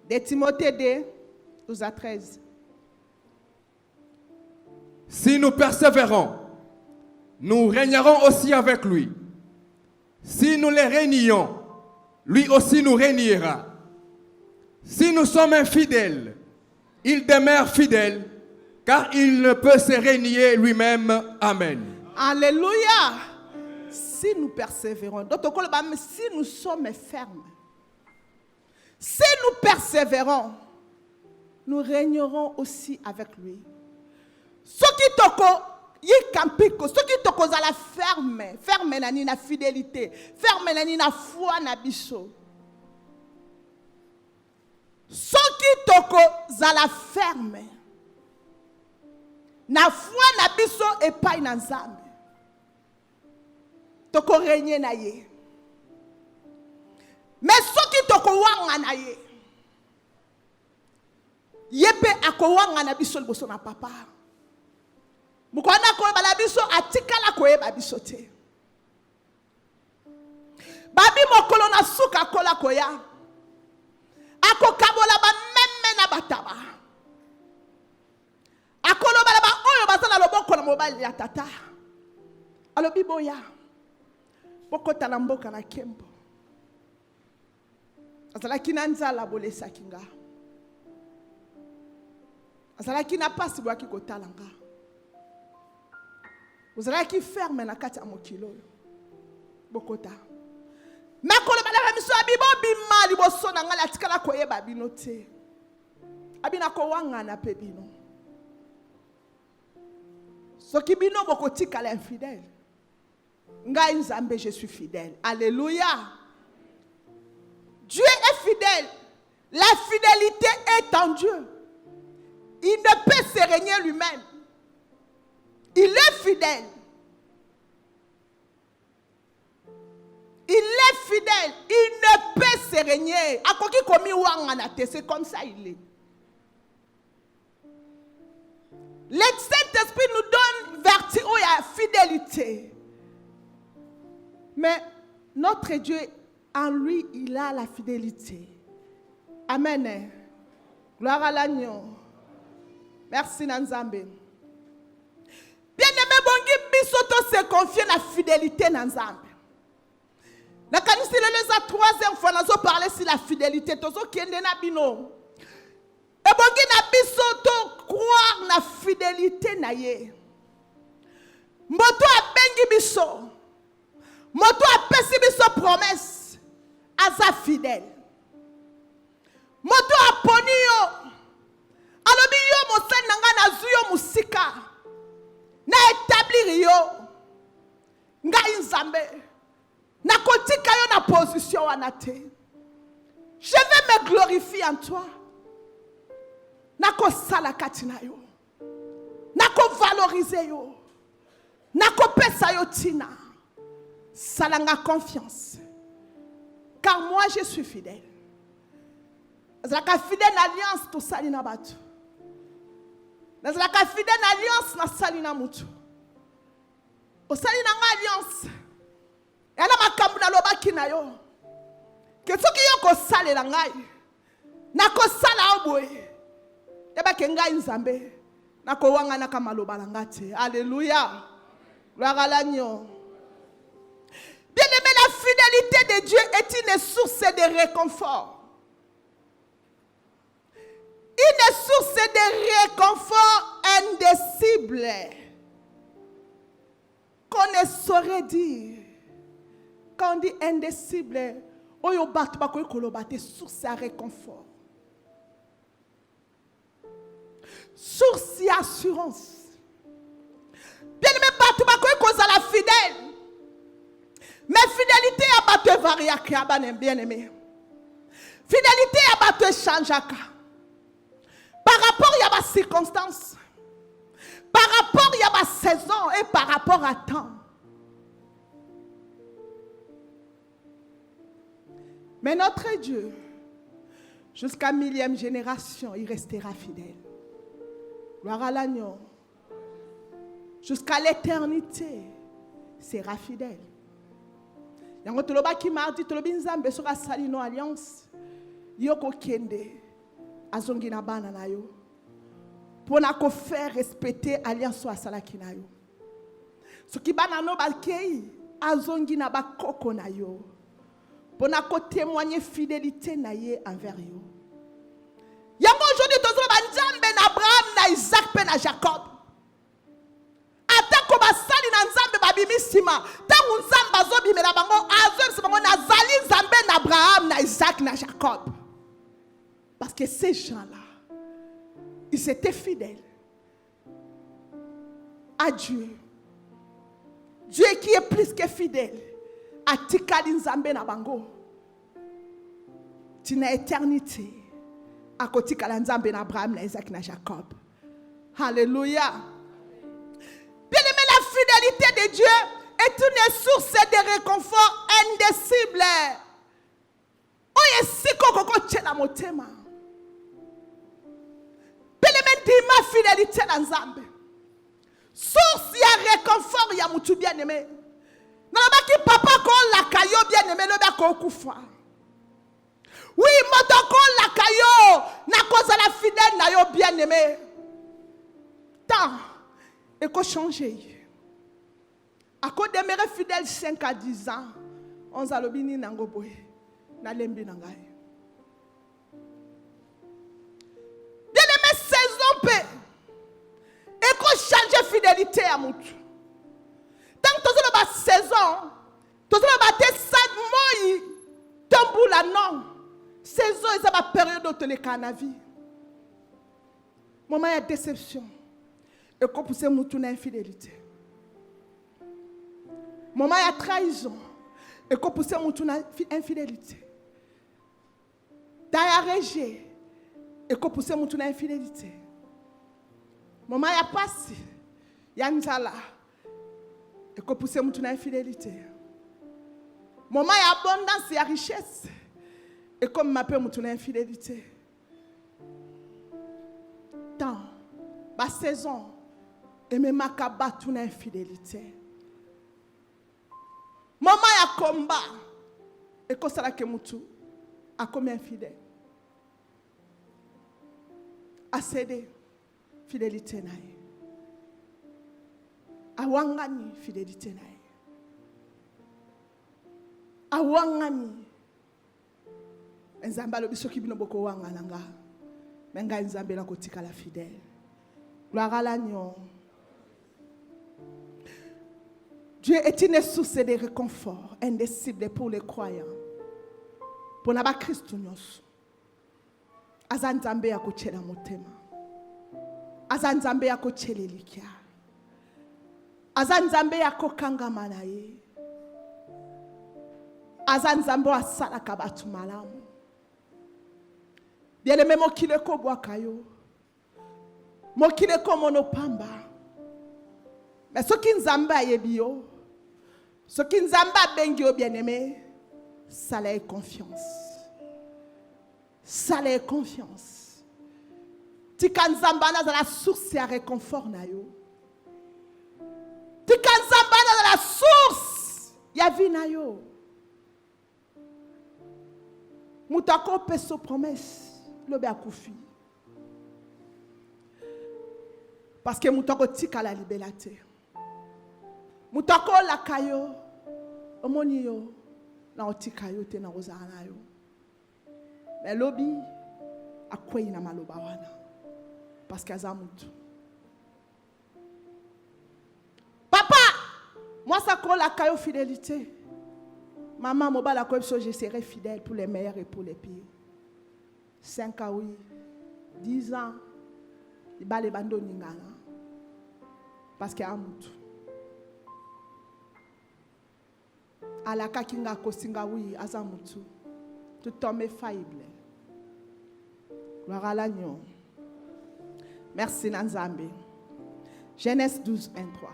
De Timothée 2, 12 à 13. Si nous persévérons, nous régnerons aussi avec lui. Si nous les régnons, lui aussi nous régnera. Si nous sommes infidèles, il demeure fidèle, car il ne peut se régner lui-même. Amen. Alléluia. Si nous persévérons, si nous sommes fermes, si nous persévérons, nous régnerons aussi avec lui. Ce qui toko yikampiko, ce qui toko za la ferme nani na fidélité, ferme nani na foi na biso. Ce qui toko za la ferme, na foi na biso epai na Nzambe. Toko régner na ye. Mais ce qui toko wanga na ye, yepe akowanga na biso liboso na papa. Mukwana ko bala biso atikala ko eba biso te. Babi mokolo na suka kola koya. Ako kabola ba memme na bataba. Akolo bala ba oyo basana loboko na mobali ya tata. Alobi boya. Bokota na mboka na kembo. Azalaki na nzala bolesa kinga. Azalaki na pasi bwaki kotalanga. Azalaki ferme na kati ya mokilo. Bokota. Makolo bala miso abibo bimali boso na ngala tikala koyeba bino te. Abina ko wanga na pe bino. Soki bino bokotika la infidèle. Ngai Nzambe, je suis fidèle. Alléluia. Dieu est fidèle. La fidélité est en Dieu. Il ne peut se régner lui-même. Il est fidèle. Il est fidèle. Il ne peut se régner. C'est comme ça il est. Le Saint-Esprit nous donne vertu à fidélité. Mais notre Dieu, en lui, il a la fidélité. Amen. Gloire à l'agneau. Merci Nanzambe. Bien-aimé, bongi bisoto se confier la fidélité Nanzambe. Na kanisi le la troisième fois nous parler sur la fidélité. Tozo kiende na bino. Et bongi na bisoto croire na fidélité na ye. Moto a bengi biso. Moto a pesi biso promesse. Aza fidèle. Moto a poni yo. Alobi yo mosen nanga na zuyo musika. Na établir yo. Nga Nzambe. Na kotika yo na position wanate. Je vais me glorifier en toi. Na ko sala katina yo. Na ko valoriser yo. Na ko pesa yo tina. Salanga confiance. Car moi je suis fidèle. Zaka fidèle alliance to salina batu. Zaka fidèle alliance na salina mutu. O salina alliance. Yana makambu na lobaki na yo. Ketsuki yo ko sale la ngai. Na ko sala oboye. Eba ke ngai Nzambe. Na ko wanga na kamaloba la ngate. Alléluia. Gloire à l'agneau. Bien-aimé, la fidélité de Dieu est une source de réconfort. Une source de réconfort indicible. Qu'on ne saurait dire. Quand on dit indicible, oyo batu bakoy kolobate source à réconfort. Source à assurance. Bien-aimé, batu bakoy koza la fidèle. Mais fidélité à batu variaka bien-aimé. Fidélité à batu changeaka. Par rapport à ma circonstance, par rapport à ma saison et par rapport à temps. Mais notre Dieu, jusqu'à 1000e génération, il restera fidèle. Gloire à l'agneau. Jusqu'à l'éternité, il sera fidèle. Yango toloba ki mardi tolobi Nzambe sera sali no alliance. Yoko kende. azongi na bana na yo pona ko faire respecter alliance asalaki na yo. Soki bana no bakei azongi na bakoko na yo pona ko témoigner fidélité na ye envers yo. Yango aujourd'hui tozolo ba nzambe na Abraham na Isaac pe na Jacob. Atako basali na nzambe babimisima tangu nzambe azobimela bango azobimisa bango nazali nzambe na Abraham na Isaac na Jacob. Parce que ces gens-là, ils étaient fidèles à Dieu. Dieu qui est plus que fidèle à Tikali Nzambe na bango. Tina éternité à Kotikala Nzambe na Abraham na Isaac na Jacob. Alléluia. Bien-aimé, la fidélité de Dieu est une source de réconfort indicible. Oye siko koko chela motema. Ma fidélité dans Nzambe. Source ya réconfort ya mutu bien-aimé. Nalabaki papa ko la kayo bien-aimé le ba ko kufa. Oui, moto ko la kayo na cause la fidèle na yo bien-aimé. Tant et ko changer. A ko demeurer fidèle 5 à 10 ans. On zalobini nango boy. Na lembi nangai. Et qu'on change fidélité à mon tout. Tant que tu as une saison, tu as une saison, tu as non. Saison, c'est ma période de la vie. Moment de déception. Et qu'on pousse mon tout dans infidélité. Moment de trahison. Et qu'on pousse mon tout dans infidélité. D'ailleurs, rejet. Et qu'on pousse mon tout dans infidélité. Maman ya passé, ya nzala, et qu'on pousse mon na infidélité. Maman ya abondance, ya richesse, et comme m'appelle mon na infidélité. Tant, ma saison, et même ma kaba tout na infidélité. Maman ya combat, et qu'on s'ala que moutou, a comme infidèle. A cédé. Fidélité nae. Awangani fidélité nae. Awangani. Nzamba lo biso kibino boko wangana nga. Menga nzambe la kotika la fidèle. Gloire à l'agneau. Dieu est une source de réconfort indicible pour les croyants. Pour naba Christ nyos. Azanzambe ya kuchela motema. Azanzambe yako chelelikia. Azanzambe yako kangamana ye. Azanzambe asala kabatu malamu. Bien-aimé mokile ko bwakayo. Mokile ko monopamba. Mais soki nzambe ayebiyo. Soki nzambe abengyo bien-aimé. Ça l'est confiance. Ça l'est confiance. Tikanzambana dans la source ya réconfort na yo. Tikanzambana dans la source ya vie na yo. Mutako peso promesse lobe akufi. Parce que mutako tika la libélaté. Mutako la kayo omoni yo na otika yo te na ozana yo. Mais lobi akwei na maloba wana. Parce qu'il y a papa, moi ça colle la caillou fidélité. Maman, moi la je serai fidèle pour les meilleurs et pour les pires. 5 ans, oui. 10 ans, il va les abandonner. Parce qu'il y a un moutou. À la kakinga kosinga, oui, azamutu. Tout homme est faillible. Gloire à l'agneau. Merci Nanzambe. Genèse 12, 1, 3.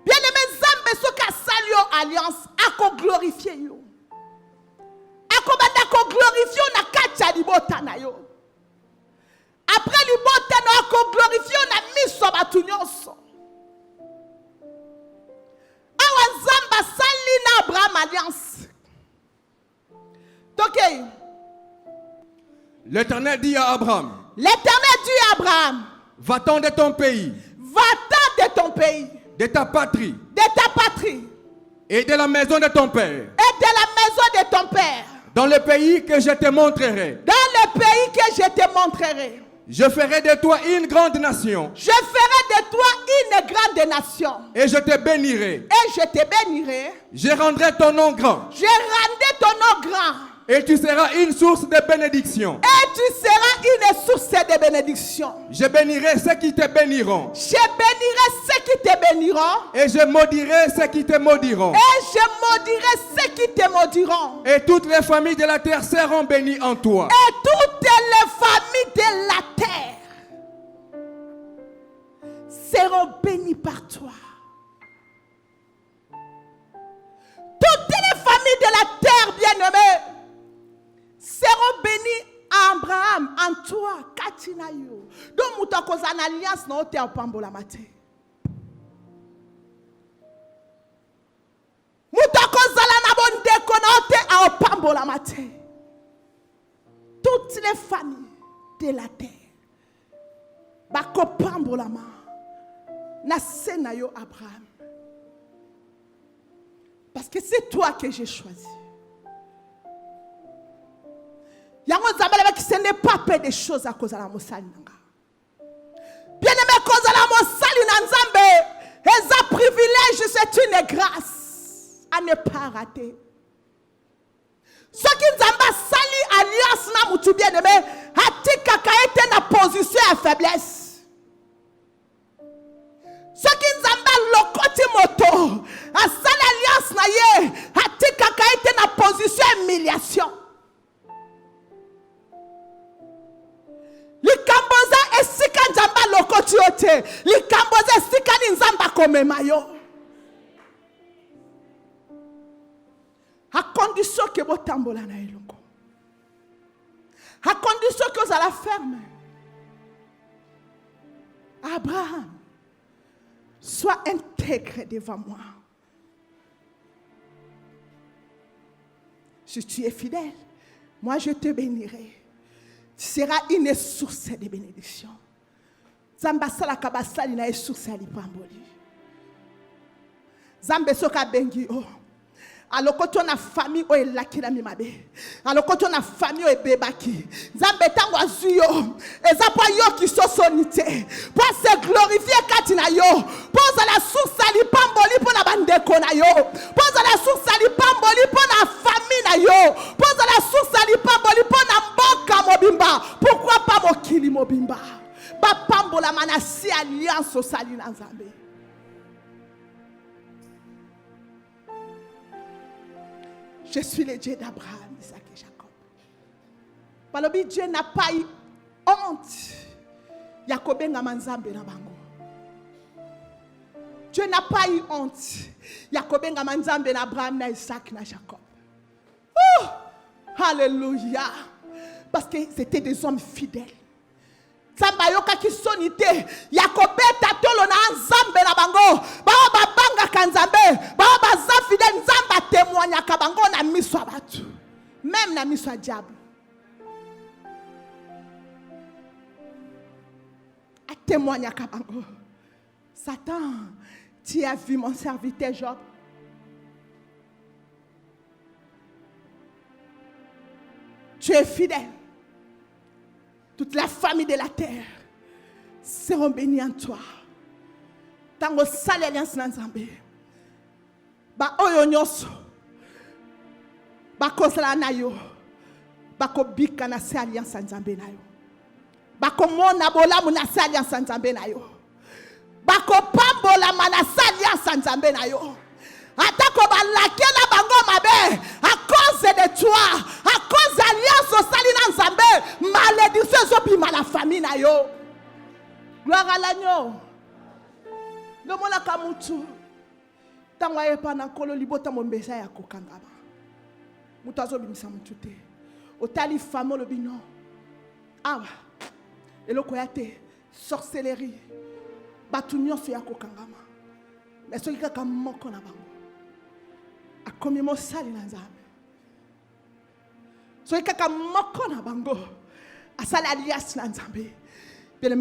Bien-aimé Nzambe, ce qu'a salué alliance, a qu'on glorifie yo. A qu'on glorifie na kacha libota na yo. Après libota na qu'on glorifie na miso batu nyonso. Awa Nzamba sali na Abraham alliance. Donc L'Éternel dit à Abraham, L'Éternel dit à Abraham, va-t'en de ton pays, va-t'en de ton pays, de ta patrie de ta patrie et de la maison de ton père, et de la maison de ton père, dans le pays que je te montrerai. dans le pays que je te montrerai. Je ferai de toi une grande nation Je ferai de toi une grande nation et je te bénirai. et je te bénirai. Je rendrai ton nom grand Je rendrai ton nom grand et tu seras une source de bénédiction. et tu seras une source de bénédiction. Je bénirai ceux qui te béniront Je bénirai ceux qui te béniront et je maudirai ceux qui te maudiront. et je maudirai ceux qui te maudiront. Et toutes les familles de la terre seront bénies en toi. Et toutes les familles de la terre seront bénies par toi. Toutes les familles de la terre, bien-aimées, seront bénies à Abraham, en toi, Katinayo. Donc, nous avons une alliance dans le Pambola Mate. Nous avons une déconnaute à Pambola Mate. Toutes les familles de la terre, bako Pambola Ma, na senayo Abraham. Parce que c'est toi que j'ai choisi. Ce n'est pas peu de choses à cause de la Moussali. Bien-aimé, cause de la Moussali Nanzambe, et un privilège, c'est une grâce à ne pas rater. Ce qui nous a sali alliance na mutu bien-aimé, hati kaka était na position à faiblesse. Ce qui nous a lokoti moto, a sali alliance na ye, hati kaka était na position à humiliation. Likamboza esika nzamba lokoti yote. Likamboza esika ni nzamba komema yo. À condition que vous tambola na elongo. À condition que vous allez ferme. Abraham, sois intègre devant moi. Si tu es fidèle, moi je te bénirai. Tu seras une source de bénédiction. Zamba sala kabasali na source ali pamboli. Zambe soka bengi o. Alors quand on a famille o elakira mimabe. Alors quand on a famille o ebebaki. Zambe tango azuyo. Ezapwa yo ki sosonite. Pour se glorifier katina yo. Pour la source ali pamboli pour la bandeko na yo. Pour la source ali pamboli pour la famille na yo. Pour la source ali pamboli pour na mboka mobimba. Pourquoi pas mokili mobimba? Ba pambola manasi alliance au sali na Nzambe. Je suis le Dieu d'Abraham, Isaac et Jacob. Palobi, Dieu n'a pas eu honte. Yakobenga manzambe na bango. Dieu n'a pas eu honte. Yakobenga manzambe na Abraham, na Isaac, na Jacob. Oh, alléluia. Parce que c'était des hommes fidèles. Sambayoka ki sonite yakobeta tolo na nzambe na bango ba banga kanzambe ba za fidèle nzamba témoigna ka bango na miso batu même na miso diable a témoigna ka bango. Satan, tu as vu mon serviteur Job? Tu es fidèle. Toute la famille de la terre seront bénies en toi. Tango sali alliance na Nzambe. Ba oyo nyonso. Ba kosala na yo. Ba ko bika na se alliance na Nzambe na yo. Ba ko mona bolamu na se alliance na Nzambe na yo. Ba ko pambola na se alliance na Nzambe na yo. Atako ba lakela bango mabe à cause de toi, à cause de l'alliance au sali na Nzambe, malédiction zobima la famille na yo. Gloire à l'agneau. Le mona kamutu. Tango yepa na kolo libota mombesa ya kokangama. Mutu azobimisa mutu te. Otali famo le bino. Awa. Eloko ya te. Sorcellerie. Batu nyonso ya kokangama. Mais soki kaka moko na bango. Akomi mosali na Nzambe. Soki kaka moko na bango. asala alias na nzambe bien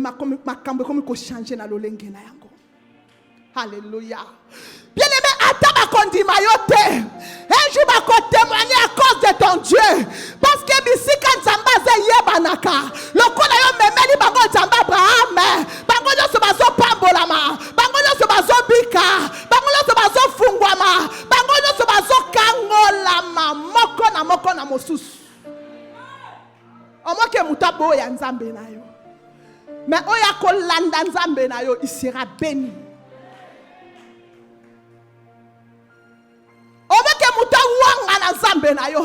makambo comme ko changer na lolenge na yango. Alléluia. Bien aimé, ata bakondima yo te, un jour bako témoigner à cause de ton Dieu, parce que bisika nzamba ze yebanaka lokola yo memeli bango nzamba Abraham bango nyonso bazo pambolama bango nyonso bazo bika bango nyonso bazo fungwama bango nyonso bazo kangolama moko na mosusu omoke mutabo ya nzambe na yo, mais oya kolanda nzambe na yo il sera béni. Omoke muta wanga na nzambe na yo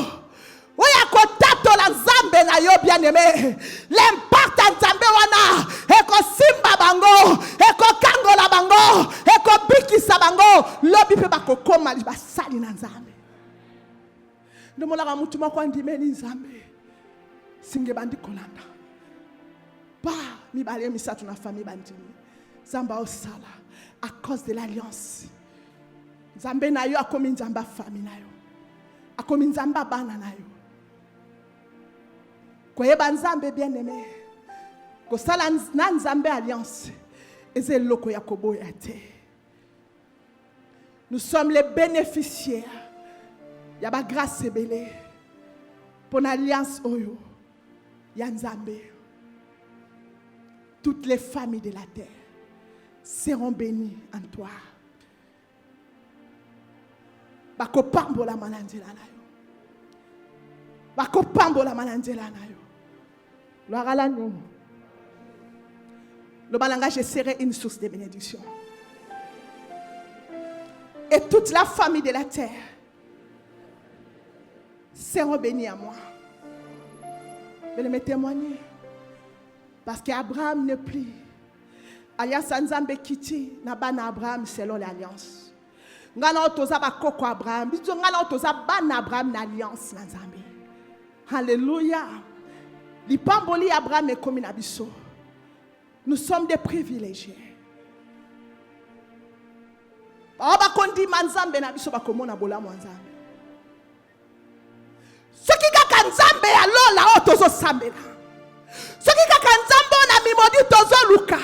oya kotatola nzambe na yo bien aimé, l'impact nzambe wana eko simba bango eko kangola bango eko bikisa bango lobi pe bakokoma basali na nzambe. Ndomolaka mutu moko andimeli nzambe singe bandi kolanda ba mibale misatu na famille bandimi zamba osala à cause de l'alliance. Nzambe na yo akomi nzamba famille na yo akomi nzamba bana na yo koyeba nzambe bien aimé kosala na nzambe alliance eze loko ya koboya te. Nous sommes les bénéficiaires ya ba grâce ebele pour l'alliance oyo ya nzambe. Toutes les familles de la terre seront bénies en toi. Bakopambola mananzela na yo bakopambola mananzela na yo gloire à l'agneau. Le balanga, je serai une source de bénédiction et toute la famille de la terre seront bénis à moi. Je vais me témoigner parce qu'Abraham n'est plus alliance nzambe kiti na bana Abraham selon l'alliance. Ngana otoza ba koko Abraham biso ngana otoza bana Abraham na alliance na nzambe. Alléluia. Lipamboli Abraham et comme na biso. Nous sommes des privilégiés. Ba kondi manzambe na biso ba komona bolamu nzambe. Soki kaka nzambe ya lola otozo sambela. Soki kaka nzambe na mimodi tozo luka.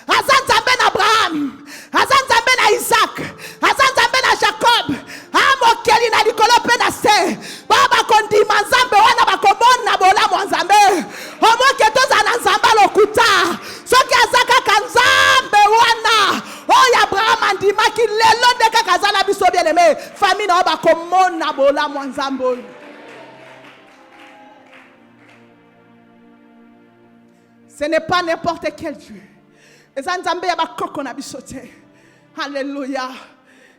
Azan nzambe na Abraham, azan nzambe na Isaac, azan nzambe na Jacob, amokeli na likolo pe na se. Baba kondi manzambe wana bakomona bolamu nzambe. Omoke toza na nzambe lokuta. Soki azaka kanzambe wana. Oya Abraham andimaki lelo de kaka zala biso bien aimé. Famille na bakomona bolamu nzambe. Ce n'est pas n'importe quel Dieu. Ezanzambe ya bakoko na bisote. Alléluia.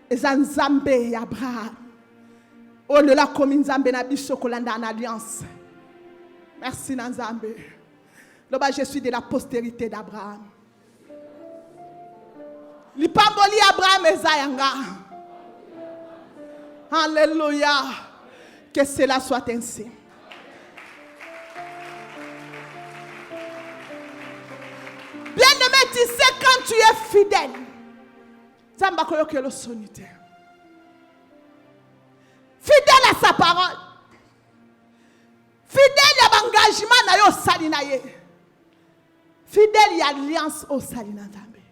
Ezanzambe ya Abraham. Oh le la komi nzambe na biso kolanda en alliance. Merci Nzambe. Loba je suis de la postérité d'Abraham. Lipamboli Abraham ezayanga. Alléluia. Que cela soit ainsi. Bien-aimé, tu sais quand tu es fidèle. Fidèle à sa parole. Fidèle à l'engagement na yo sali na ye. Fidèle à l'alliance au sali na nzambe.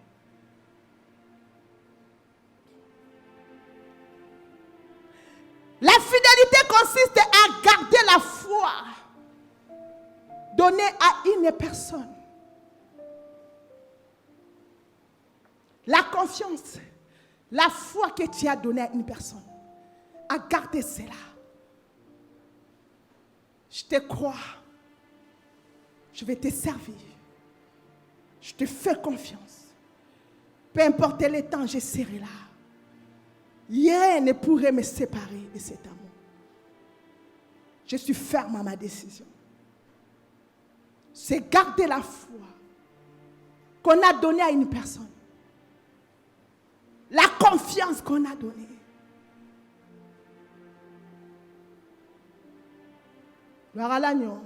La fidélité consiste à garder la foi donnée à une personne. La confiance, la foi que tu as donnée à une personne, à garder cela. Je te crois. Je vais te servir. Je te fais confiance. Peu importe le temps, je serai là. Rien ne pourrait me séparer de cet amour. Je suis ferme à ma décision. C'est garder la foi qu'on a donnée à une personne. La confiance qu'on a donnée. Gloire à l'agneau.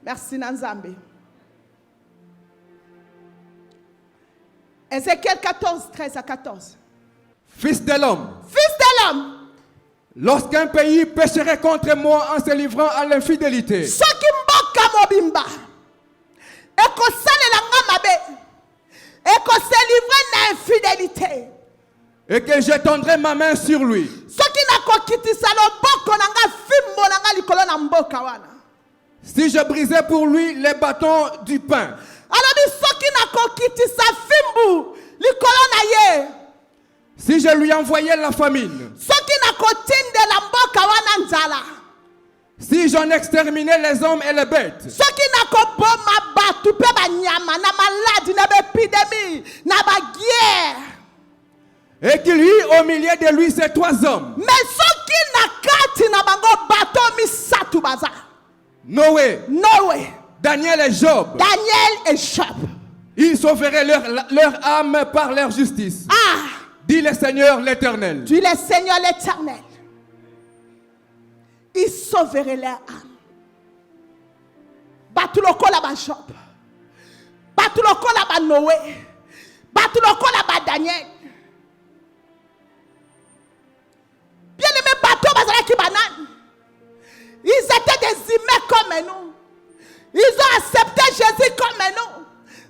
Merci Nzambe. Ézéchiel 14, 13 à 14. Fils de l'homme. Fils de l'homme. Lorsqu'un pays pécherait contre moi en se livrant à l'infidélité. Ce qui mboka mobimba ekosalela nga mabe ekoselivre na infidélité et que j'étendrai ma main sur lui. soki nakokitisa loboko na nga fimbo na nga likolo na mboka wana Si je brisais pour lui les bâtons du pain, alobi soki nakokitisa fimbu likolo na ye si je lui envoyais la famine, soki nakotindela mboka wana nzala si j'en exterminais les hommes et les bêtes, soki nakoboma batu mpe banyama na maladi na baépidémie na baguerre et qu'il y eut au milieu de lui ces 3 hommes, mais soki na kati na bango bato misatu baza Noé, Noé, Daniel et Job, Daniel et Job. ils sauveraient leur âme par leur justice. Ah, Dit le Seigneur l'Éternel. tu es Seigneur l'Éternel. Ils sauveraient leur âme. Batuloko la ba Job. Batuloko la ba Noé. Batuloko la ba Daniel. Bien aimé bateau bazala ki banane. Ils étaient des humains comme nous. Ils ont accepté Jésus comme nous.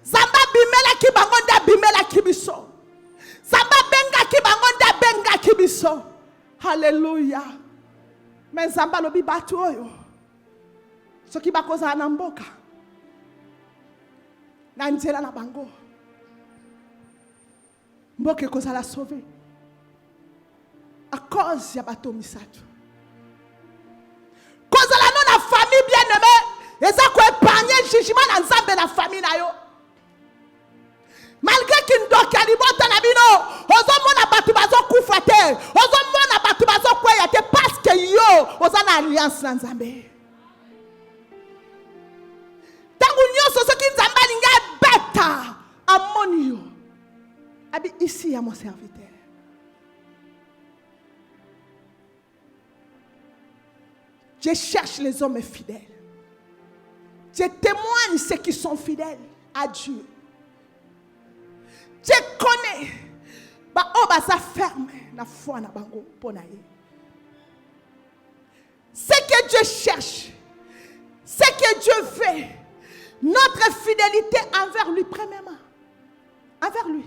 Zamba bimela ki bangonda bimela ki biso. Zamba benga ki bangonda benga ki biso. Hallelujah. Mais Zamba lobi batu oyo. Soki bakoza na mboka. Na nzela na bango. Mboka koza la sauver. À cause ya bato misatu. Cause la non la famille bien-aimée. Et ça quoi épargner le jugement dans Nzambe la famille na yo. Malgré qu'il doit calibota na bino, ozo mona batu bazo kufate, ozo mona batu bazo kweyate parce que yo oza na alliance na Nzambe. Tangu nyoso soki Nzambe linga beta amoni yo. Abi ici à mon serviteur. Je cherche les hommes fidèles. Je témoigne ceux qui sont fidèles à Dieu. Je connais. Ça ferme la foi na bango ponaye. Ce que Dieu cherche, ce que Dieu veut, notre fidélité envers lui premièrement. Envers lui.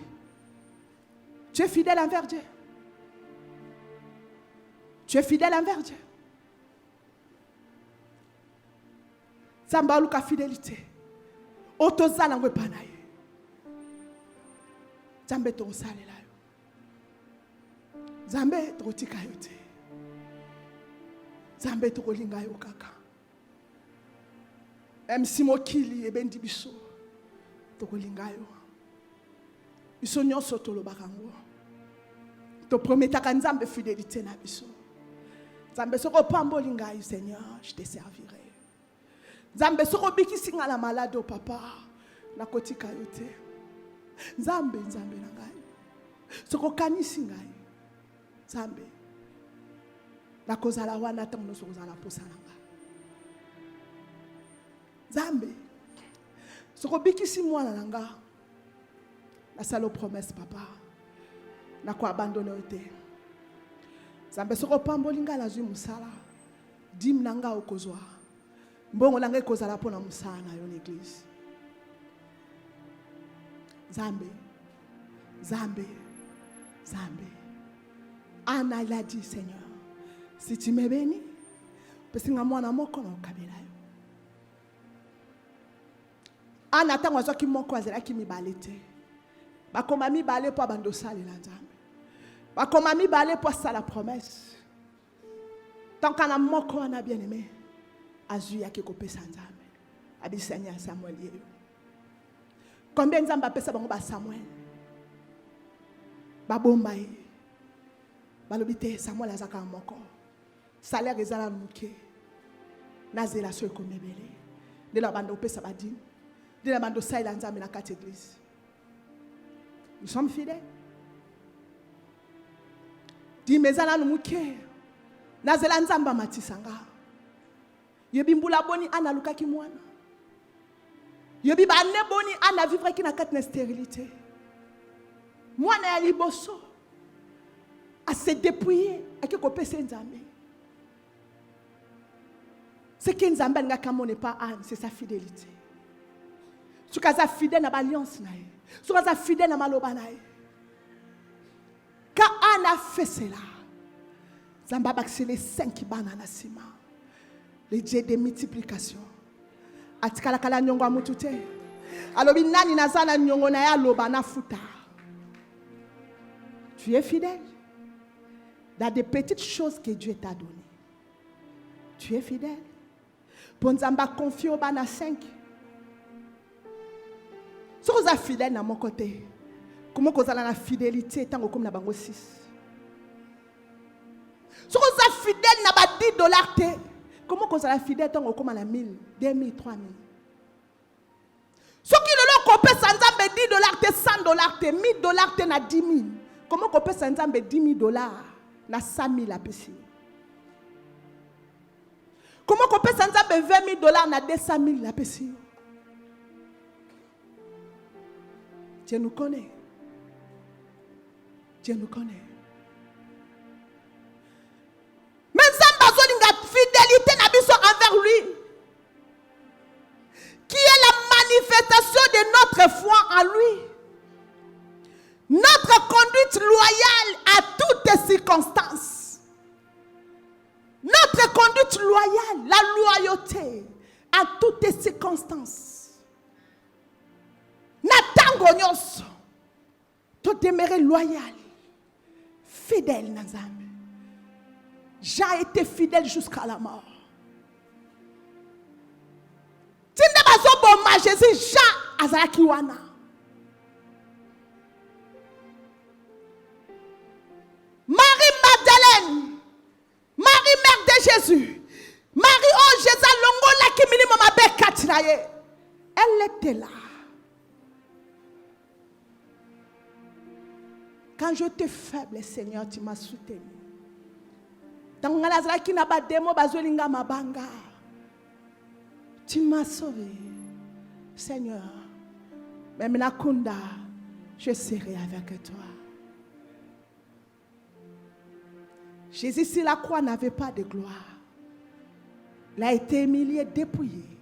Tu es fidèle envers Dieu. Tu es fidèle envers Dieu. Zamba luka fidélité. Otozala ngwe panaye. Zambe to salela yo. Zambe to tika yo te. Zambe to linga yo kaka. Même si mokili ebendi biso to linga yo. Biso nyonso to lobakango. To prometaka Nzambe fidélité na biso. Zambe soko pambo linga yo Seigneur, je te servirai. Nzambe soko bikisi nga la malade au papa na kotika yo te. Nzambe na ngai. Soko kanisi ngai. Nzambe. Na kozala wana tango soko zala posa na ngai. Nzambe. Soko bikisi mwana na nga. Na salo promesse papa. Na ko abandonner yo te. Nzambe soko pamboli nga la zwi musala. Dim na nga okozwa. Mbongo nanga ekozala pona musala na yo l'église. Zambe. Anna il a dit Seigneur, si tu me bénis, parce que mwana moko na okabela yo. Anna tango azoki moko azela ki mibale te. Bakoma mibale po abando salela Nzambe. Bakoma mibale po sala promesse. Tant kana moko wana bien aimé. Azu yake kopesa Nzambe. Abi Seigneur Samuel yeyo. Combien Nzambe apesa bango ba Samuel? Ba bomba ye. Balobi te Samuel azaka moko. Salaire ezala muke. Nazela so ekomebele. De la bande opesa badine. De la bande saila Nzambe na kati église. Nous sommes fidèles. Di mezala muke. Nazela Nzambe matisanga. Yebi mbula boni ana lukaki mwana. Yebi ba ne boni ana vivre ki na kati na stérilité. Mwana ya liboso a se dépouiller ake kopesa Nzambe. Ce qui nous amène à n'est pas Anne, c'est sa fidélité. Si tu es fidèle à l'alliance, si tu es fidèle à maloba, quand Anne a fait cela, c'est les 5 qui banana sima. Les dieux de multiplication. Atikala kala nyongo amutute. Alobi nani nazana nyongo na ya loba na futa. Tu es fidèle dans des petites choses que Dieu t'a données. Tu es fidèle. Ponzamba confie au bana 5. Si vous êtes fidèle dans mon côté, comment vous avez la fidélité tant que comme na bango 6. Si vous êtes fidèle dans $10, comment vous avez fidèle tant que comme na 1000, 2000, 3000. Si vous avez coupé $10, $100, $1000 na 10 000. Comment vous avez $10 000 na 100 000 à PC? Comment vous avez $20 000 na 200 000 à PC? Dieu nous connaît. Dieu nous connaît. Mais nous avons une fidélité envers lui, qui est la manifestation de notre foi en lui. Notre conduite loyale à toutes circonstances. Notre conduite loyale, la loyauté à toutes circonstances. Natango nyonso, tu demeurer loyal, fidèle Nazambe. J'ai été fidèle jusqu'à la mort. Tu n'es pas au bon ma Jésus, Jean Azarakiwana. Marie Magdalene, Marie mère de Jésus, Marie oh Jésus longola qui minimum avec Katinaye. Elle était là. Quand j'étais faible, Seigneur, tu m'as soutenu. Tu m'as sauvé. Seigneur, même la Kunda, je serai avec toi. Jésus sur la croix n'avait pas de gloire. Il a été humilié, dépouillé.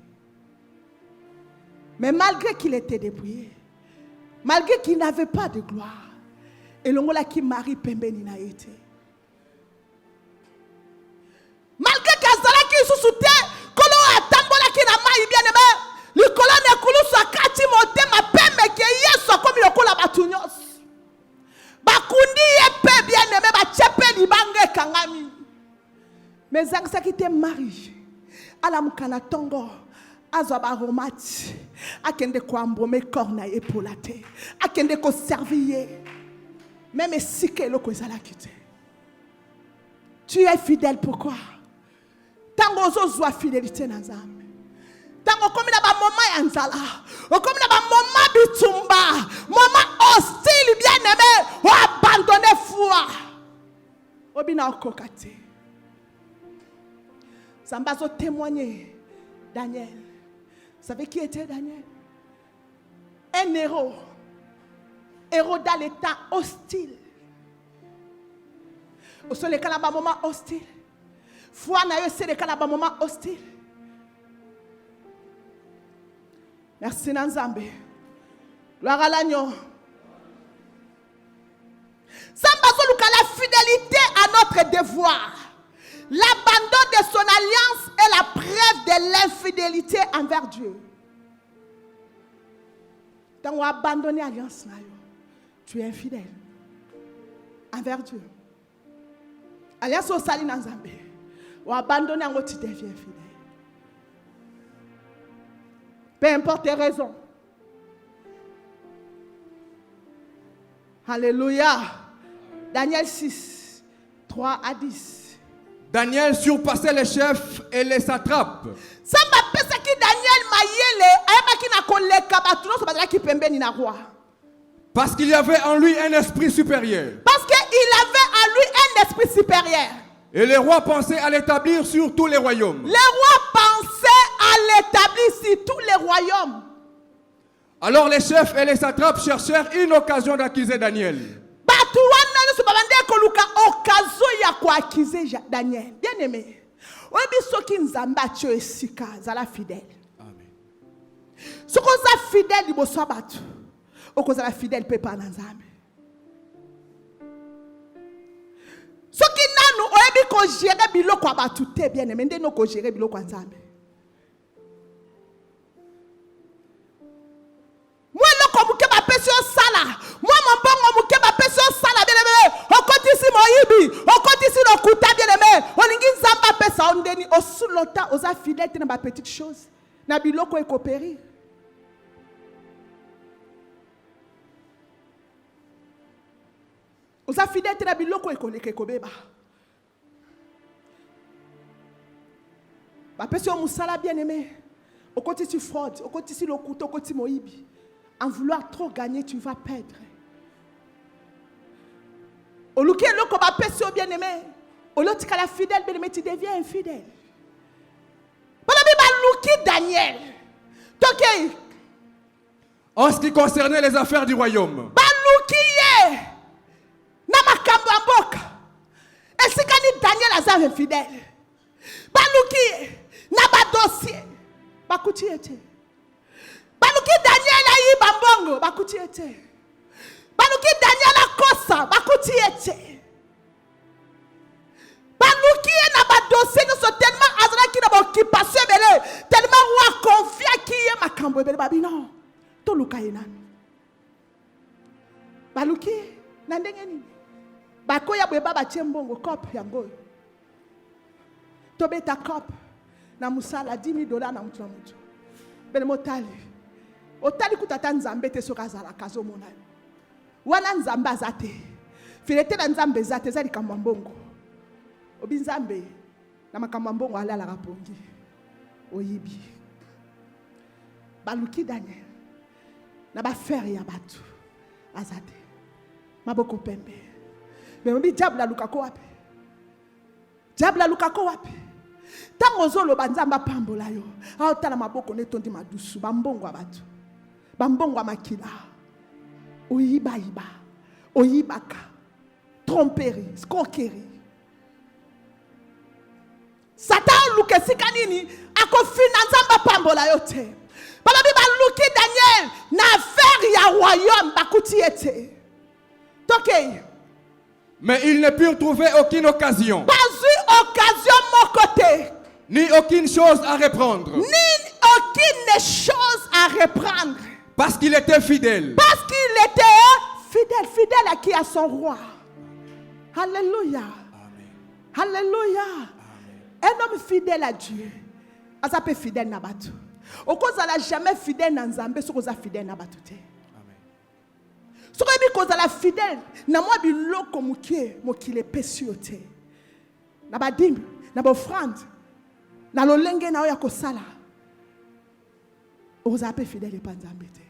Mais malgré qu'il était dépouillé, malgré qu'il n'avait pas de gloire, et l'on qui Marie Pembeni n'a été. Malgré qu'Azala qui sous soutien, que l'on a tambola qui n'a pas bien aimé, le colonne est coulou soit kati monté ma pembe qui est soit comme le coula batunios. Bakundi est peu bien aimé, ba tchepe li bange kangami. Mais ça qui était Marie, à la mukana tongo. Azaba romati, akende ko ambome corna épolate, akende ko servir. Même si que le kozala kite. Tu es fidèle pourquoi? Tango zo fidélité nazambe. Tango comme na ba moment yanzala, o comme na ba moment bitumba, moment hostile bien aimé, o abandonner foi. Obina okokate. Samba zo témoigner Daniel. Vous savez qui était Daniel? Un héros. Héros dans l'état hostile. Au sol, les moment hostile. Foi n'a eu c'est les moment hostile. Merci Nanzambe. Gloire à l'agneau. La fidélité à notre devoir. L'abandon de son alliance est la preuve de l'infidélité envers Dieu. Quand on a abandonné l'alliance, tu es infidèle envers Dieu. Alliance au salut dans Zambé. Ou abandonner en tu deviens fidèle. Peu importe les raisons. Alléluia. Daniel 6, 3 à 10. Daniel surpassait les chefs et les satrapes. Parce qu'il y avait en lui un esprit supérieur. Parce qu'il avait en lui un esprit supérieur. Et les rois pensaient à l'établir sur tous les royaumes. Les rois pensaient à l'établir sur tous les royaumes. Alors les chefs et les satrapes cherchèrent une occasion d'accuser Daniel. Daniel. Bien aimé. oyebi soki nzambe atio esika zala fidèle. Amen. Soki oza fidèle liboso ya bato okozala fidèle mpe pa na nzambe. Soki nanu oyebi kogere biloko ya bato te bien aimé ndeni okogere biloko ya nzambe. Moi eloko moke bapesi osala, moi mombongo moke bapesi osala bien aimé, okotisi moyibi, okotisi lokuta bien aimé, olingi nzambe apesa o ndeni osulota oza fidèle te na bapetite chose na biloko ekopérir. Oza fidèle te na biloko ekoleka ekobeba. Bapesi o musala bien aimé, okotisi fraude, okotisi lokuta, okotisi moyibi. En vouloir trop gagner, tu vas perdre. Au lieu de l'autre, bapesi o bien aimé, au lieu de la fidèle bien aimé, tu deviens infidèle. Daniel. En ce qui concernait les affaires du royaume, Daniel azave infidèle. Baluki na ba dossier bakuti ete. Baluki Daniel ayi bambongo bakuti ete. Baluki Daniel akosa bakuti ete. Baluki na ba dossier nous sont tellement azra ki na ba occupation belé tellement wa confia ki ye makambo belé babino to luka yenani. Baluki na ndenge nini? Bakoya bweba ba tiembongo cop yango. Tobeta cop na musala $10,000 na mutu na mutu. Bele motali. Otali kutata nzambe te soka zala kazo mona. Wana nzambe azate. Filete na nzambe zate zali kamba mbongo. Obi nzambe na makamba mbongo alala kapongi. Oyibi. Baluki Daniel. Na ba faire ya batu. Azate. Maboko pembe. Mais obi diable lukako wapi? Diable lukako wapi? Tango zolo banzamba pambola yo. Aotala maboko netondi madusu bambongo abatu. Bambongo amakila. Oyiba iba. Oyibaka. Tromperie, escroquerie. Satan lukesi kanini akofina nzamba pambola yo te. Balobi baluki Daniel na affaire ya royaume bakuti ete. Toke. Mais ils ne purent trouver aucune occasion. Pas une occasion mon côté. Ni aucune chose à reprendre. Ni aucune chose à reprendre. Parce qu'il était fidèle. Parce qu'il était fidèle. Fidèle à qui? À son roi. Alléluia. Amen. Alléluia. Amen. Un homme fidèle à Dieu. A s'appelle fidèle na batu. Au cause elle n'a jamais fidèle na Nzambe, ce qu'on a fidèle na batu. Soki kozala fidèle na mwa biloko mokie mokile pesi yo te. Na badimbi, na bofrande, na lolenge na oya kosala. Oza pe fidèle pa Nzambe te.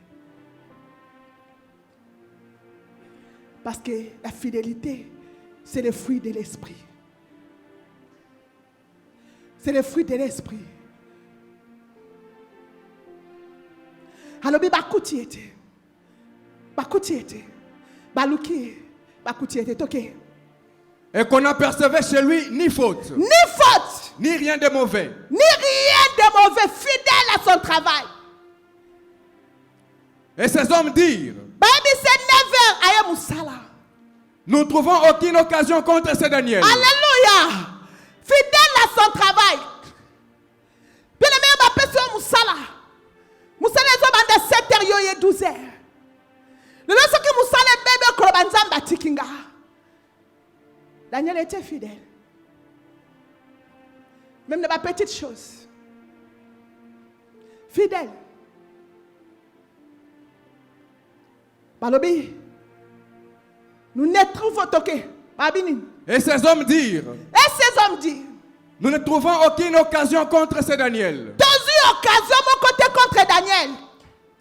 Parce que la fidélité, c'est le fruit de l'esprit. C'est le fruit de l'esprit. Alobi bakuti ete. Bakuti ete. Baluki. Bakuti ete. Toke. Et qu'on n'apercevait chez lui ni faute. Ni faute. Ni rien de mauvais. Ni rien de mauvais. Fidèle à son travail. Et ces hommes dirent, Baby c'est never aye musala. nous ne trouvons aucune occasion contre ce Daniel. Alléluia. Fidèle à son travail. Bien aimé, ma personne musala. Musala les hommes de 7 heures et 12 heures. Le lorsque musala bébé kolobanzamba tikinga. Daniel était fidèle. Même dans ma petite chose. Fidèle. Balobi. Nous ne trouvons toqué. Et ces hommes dirent, Et ces hommes disent, nous ne trouvons aucune occasion contre ce Daniel. dans une occasion, mon côté contre Daniel.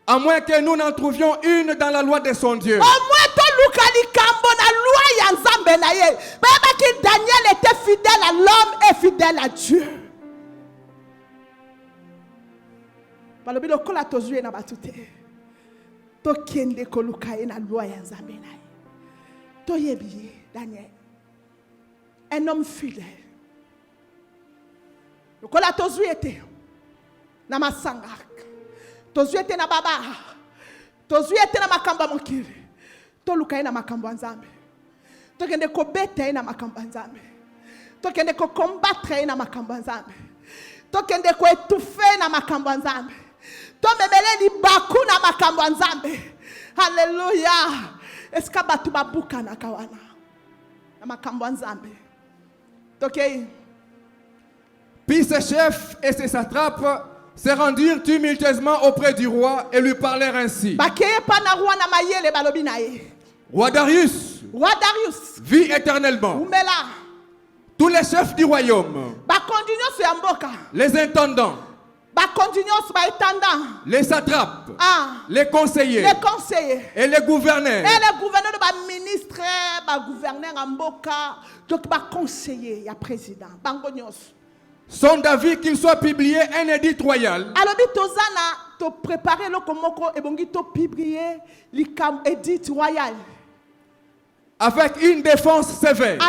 À moins que nous n'en trouvions une dans la loi de son Dieu. Au moins, ton lukali kambo na loi ya nzambe na ye. Baba ki Daniel était fidèle à l'homme et fidèle à Dieu. Balobi lokola tozue na batute. To kende koluka ye na loi ya nzambe na ye. To yebi Daniel. Un homme fidèle. lokola tozwi ete na masanga tozwi ete na baba tozwi ete na makambo ya mokili toluka ye na makambo ya nzambe tokende kobeta ye na makambo ya nzambe tokende kokombatre ye na makambo ya nzambe tokende koetufe na makambo ya nzambe tomemele libaku na makambo ya nzambe. Haleluya. Eska batu babuka na kawana na makambo ya nzambe. Tokei. Puis ses chefs et ses satrapes se rendirent tumultueusement auprès du roi et lui parlèrent ainsi. Roi Darius, vis éternellement. Tous les chefs du royaume, les intendants, les satrapes, les conseillers et les gouverneurs, sont d'avis qu'il soit publié un édit royal avec une défense sévère.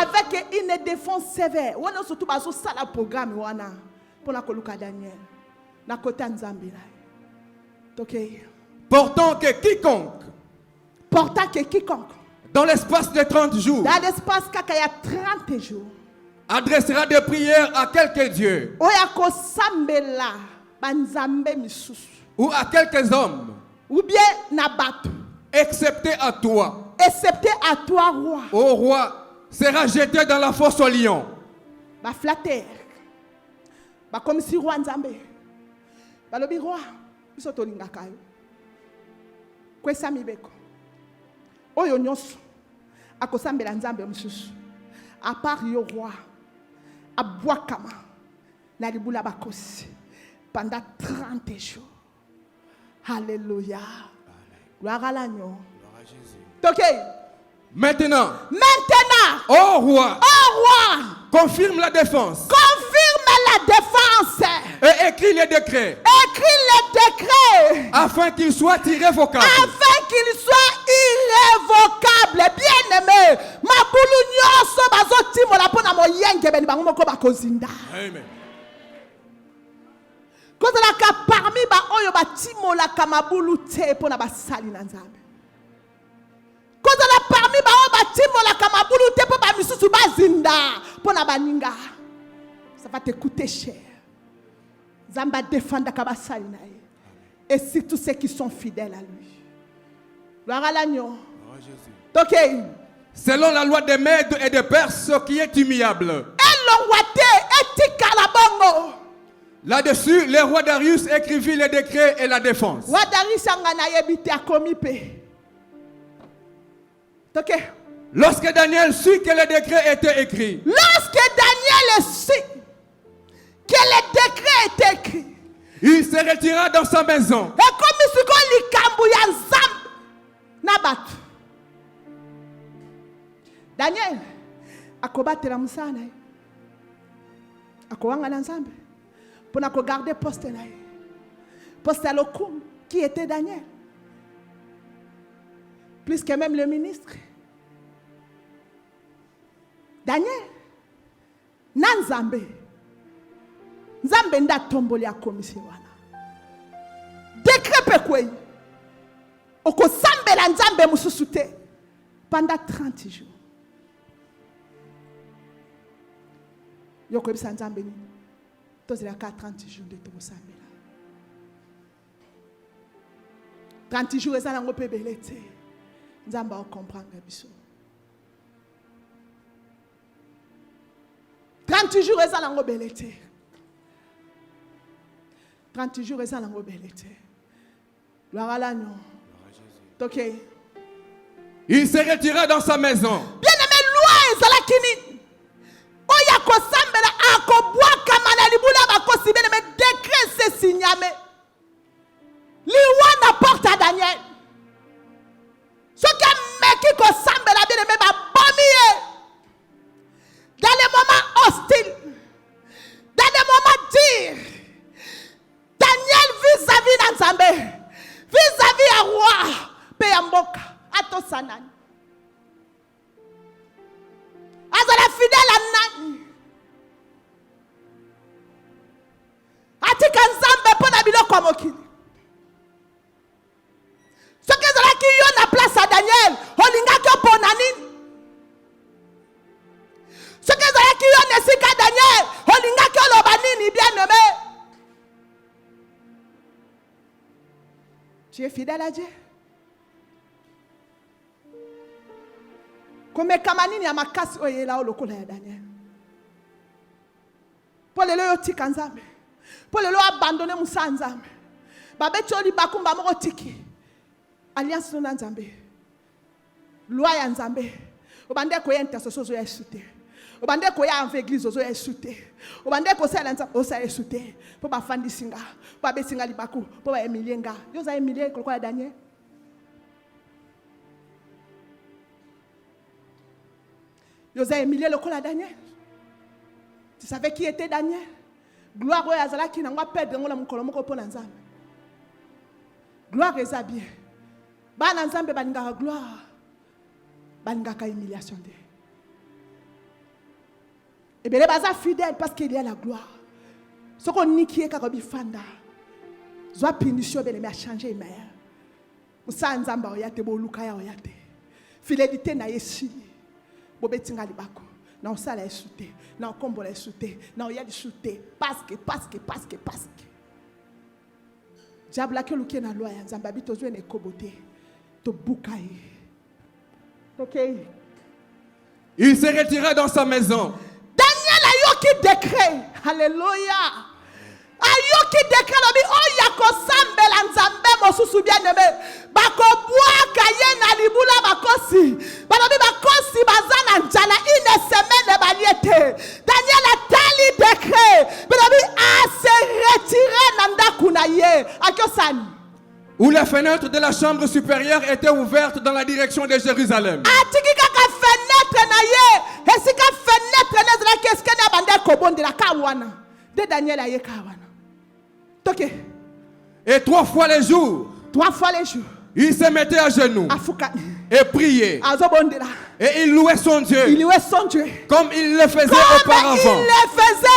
Portant que quiconque dans l'espace de 30 jours adressera des prières à quelque Dieu ou à quelques hommes, excepté à toi, roi. Ô roi, sera jeté dans la fosse au lion. Comme si roi nzambe balobi roi biso tolingaka yo kwesa mibeko oyo nyonso akosambela nzambe mususu à part yo roi abwakama na libula bakosi pendant 30 jours. Alléluia. Gloire à l'agneau. Maintenant, ô roi, confirme la défense. Et écris les décrets. Afin qu'ils soient irrévocables. Bien-aimé, mabulu nyoso bazotimola pona moyenge beni bango moko bakozinda. Amen. Kozalaka parmi ba oyo batimola kamabulu te pona basali na nzambe. Kozala parmi ba oyo batimola kamabulu te po ba misusu bazinda pona baninga. Ça va te coûter cher. Zamba défendre kabasali na ye. Et surtout ceux qui sont fidèles à lui. Gloire à l'agneau. Selon la loi des Mèdes et des Perses qui est immuable. Là-dessus, le roi Darius écrivit les décrets et la défense. Lorsque Daniel sut que les décrets étaient écrits, il se retira dans sa maison. Daniel akobatela musana akowanga na nzambe pona ko garder poste na ye poste à l'okum qui était Daniel plus que même le ministre Daniel na nzambe nda tomboli akomisi wana décret pe kwei okosambela nzambe mususu te pendant 30 jours. Yoko ebisa nzambe ni tozela ka 30 jours de tomosambela 30 jours ezala ngo pe belete nzamba o comprendre biso 30 jours ezala ngo belete 30 jours ezala ngo belete gloire à l'agneau. OK. Il se retira dans sa maison. Bien-aimé, loi ezalakini oya kosambela akobwaka mana libula bakosi bien-aimé décret c'est signamé liwa na porte à Daniel soki meki kosambela bien-aimé babomiye dans les moments hostiles dans les moments durs Daniel vis-à-vis d'Anzambe vis-à-vis à roi pe ya mboka ato sanani azala fidèle à nani moko mokili. Ce que cela qui y a place à Daniel, olinga que ponanini. Ce que cela qui y a nesika Daniel, olinga que lobanini bien aimé. Tu es fidèle à Dieu. Comme kamanini ya makasi oyela olokola ya Daniel. Pour le yo tika nzambe. Pour le lo abandonner musa nzambe. Babeti oli bakumba moko tiki. Alliance na nzambe. Loi ya nzambe. Obande ko intercession zo ya shute. Obande ko ya en église zo ya shute. Obande ko sala nzambe o sa ya shute. Po ba fandi singa, po ba besinga libaku, po ba emilenga. Yo za emilie ko ya Daniel. Yo za emilie le ko la Daniel. Tu savais qui était Daniel? Gloire à Azala qui n'a pas perdu dans le mokolo pour l'ensemble. Gloire à bien. Ban ensemble baninga gloire. Baninga ka humiliation de. Et bien les bazar fidèles parce qu'il y a la gloire. Ce qu'on nie qui est karobi fanda. Zwa punition bele me a changé mais. Musa nzamba oyate bo lukaya oyate. Fidélité na yesili. Bobetinga libako. Na osala esute, na okombola esute, na oya disute, parce que. Diable ke luke na loi ya nzamba bito zwe ne kobote, to bukai. OK. Il s'est retiré dans sa maison. Daniel a yo qui décret. Alléluia. Ayo qui décret lobi o yako sambela nzambe mosusu bien aimé. Bako bwa kaye na libula bakosi. Balobi bakosi bazana njala une semaine baliete. Daniel a tali décret. Balobi a se retiré nanda kunaye. Akosani. Où les fenêtres de la chambre supérieure étaient ouvertes dans la direction de Jérusalem. Atiki kaka fenêtre na ye. Esika fenêtre na zela qu'est-ce que na bande kobonde la kawana. De Daniel aye kawana. Ok. Et 3 fois les jours. 3 fois les jours. Il se mettait à genoux. Et priait. Et il louait son Dieu. Il louait son Dieu. Comme il le faisait auparavant. Il le faisait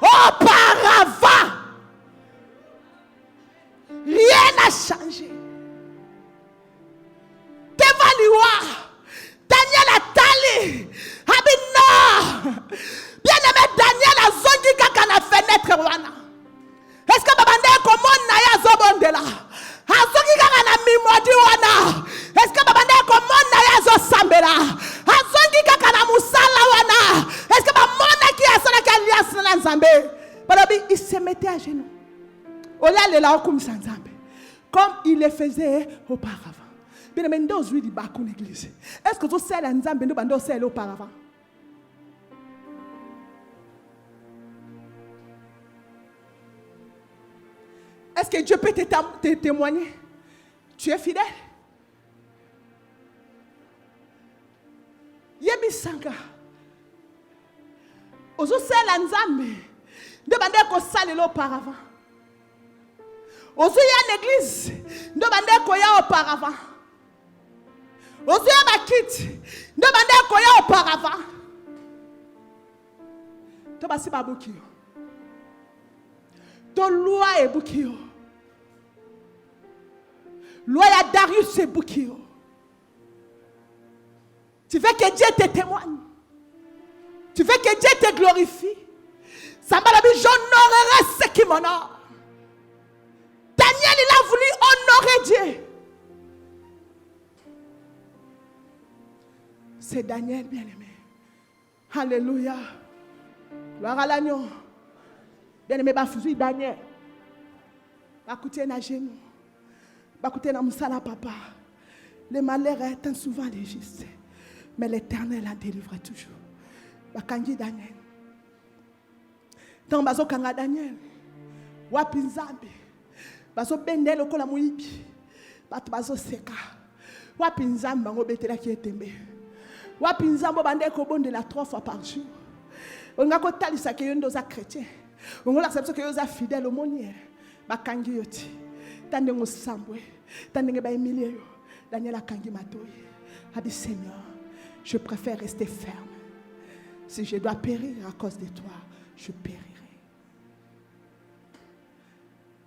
auparavant. Rien n'a changé. T'évaluer. Daniel a talé. Abina. Bien-aimé Daniel a zongi kaka na fenêtre wana. Est-ce que babande comment na ya zobondela? Azoki kaka na mimodi wana. Est-ce que babande comment na ya zo sambela? Azoki kaka na musala wana. Est-ce que bamona ki asala ki alliance na nzambe? Balobi il se mettait à genoux. Ola le la okumisa nzambe. Comme il le faisait auparavant. Bien mais ndo zwi di baku l'église. Est-ce que tu sais la nzambe ndo bando sais auparavant? Est-ce que Dieu peut te témoigner? Tu es fidèle? Yebi sanga. Ozo sala nzambe. De bande ko salelo auparavant. Ozo ya l'église. De bande ko ya auparavant. Ozo ya bakiti. De bande ko ya auparavant. To basi babukio. To loi e bukio. Loi à Darius et Boukio. Tu veux que Dieu te témoigne. Tu veux que Dieu te glorifie. Sambalabi, j'honorerai ceux qui m'honorent. Daniel, il a voulu honorer Dieu. C'est Daniel bien-aimé. Alléluia. Gloire à l'agneau. Bien-aimé, bafouzui Daniel. Bakouté na genou. Bakouté na musala papa. Le malheur atteint souvent les justes. Mais l'Éternel a délivré toujours. Bakangi Daniel. Tant bazo kanga Daniel. Wapi nzambe. Bazo bende lokola muibi. Batu bazo seka. Wapi nzambe bango betela ki etembe. Wapi nzambe bande ko bondela 3 fois par jour. Onga ko talisa ke yondo za chrétien. Onga la sabso ke yo za fidèle au monier. Bakangi yoti. Tande ngosambwe. Tande ngeba emilie yo. Daniel akangi matoi. Abi Seigneur, je préfère rester ferme. Si je dois périr à cause de toi, je périrai.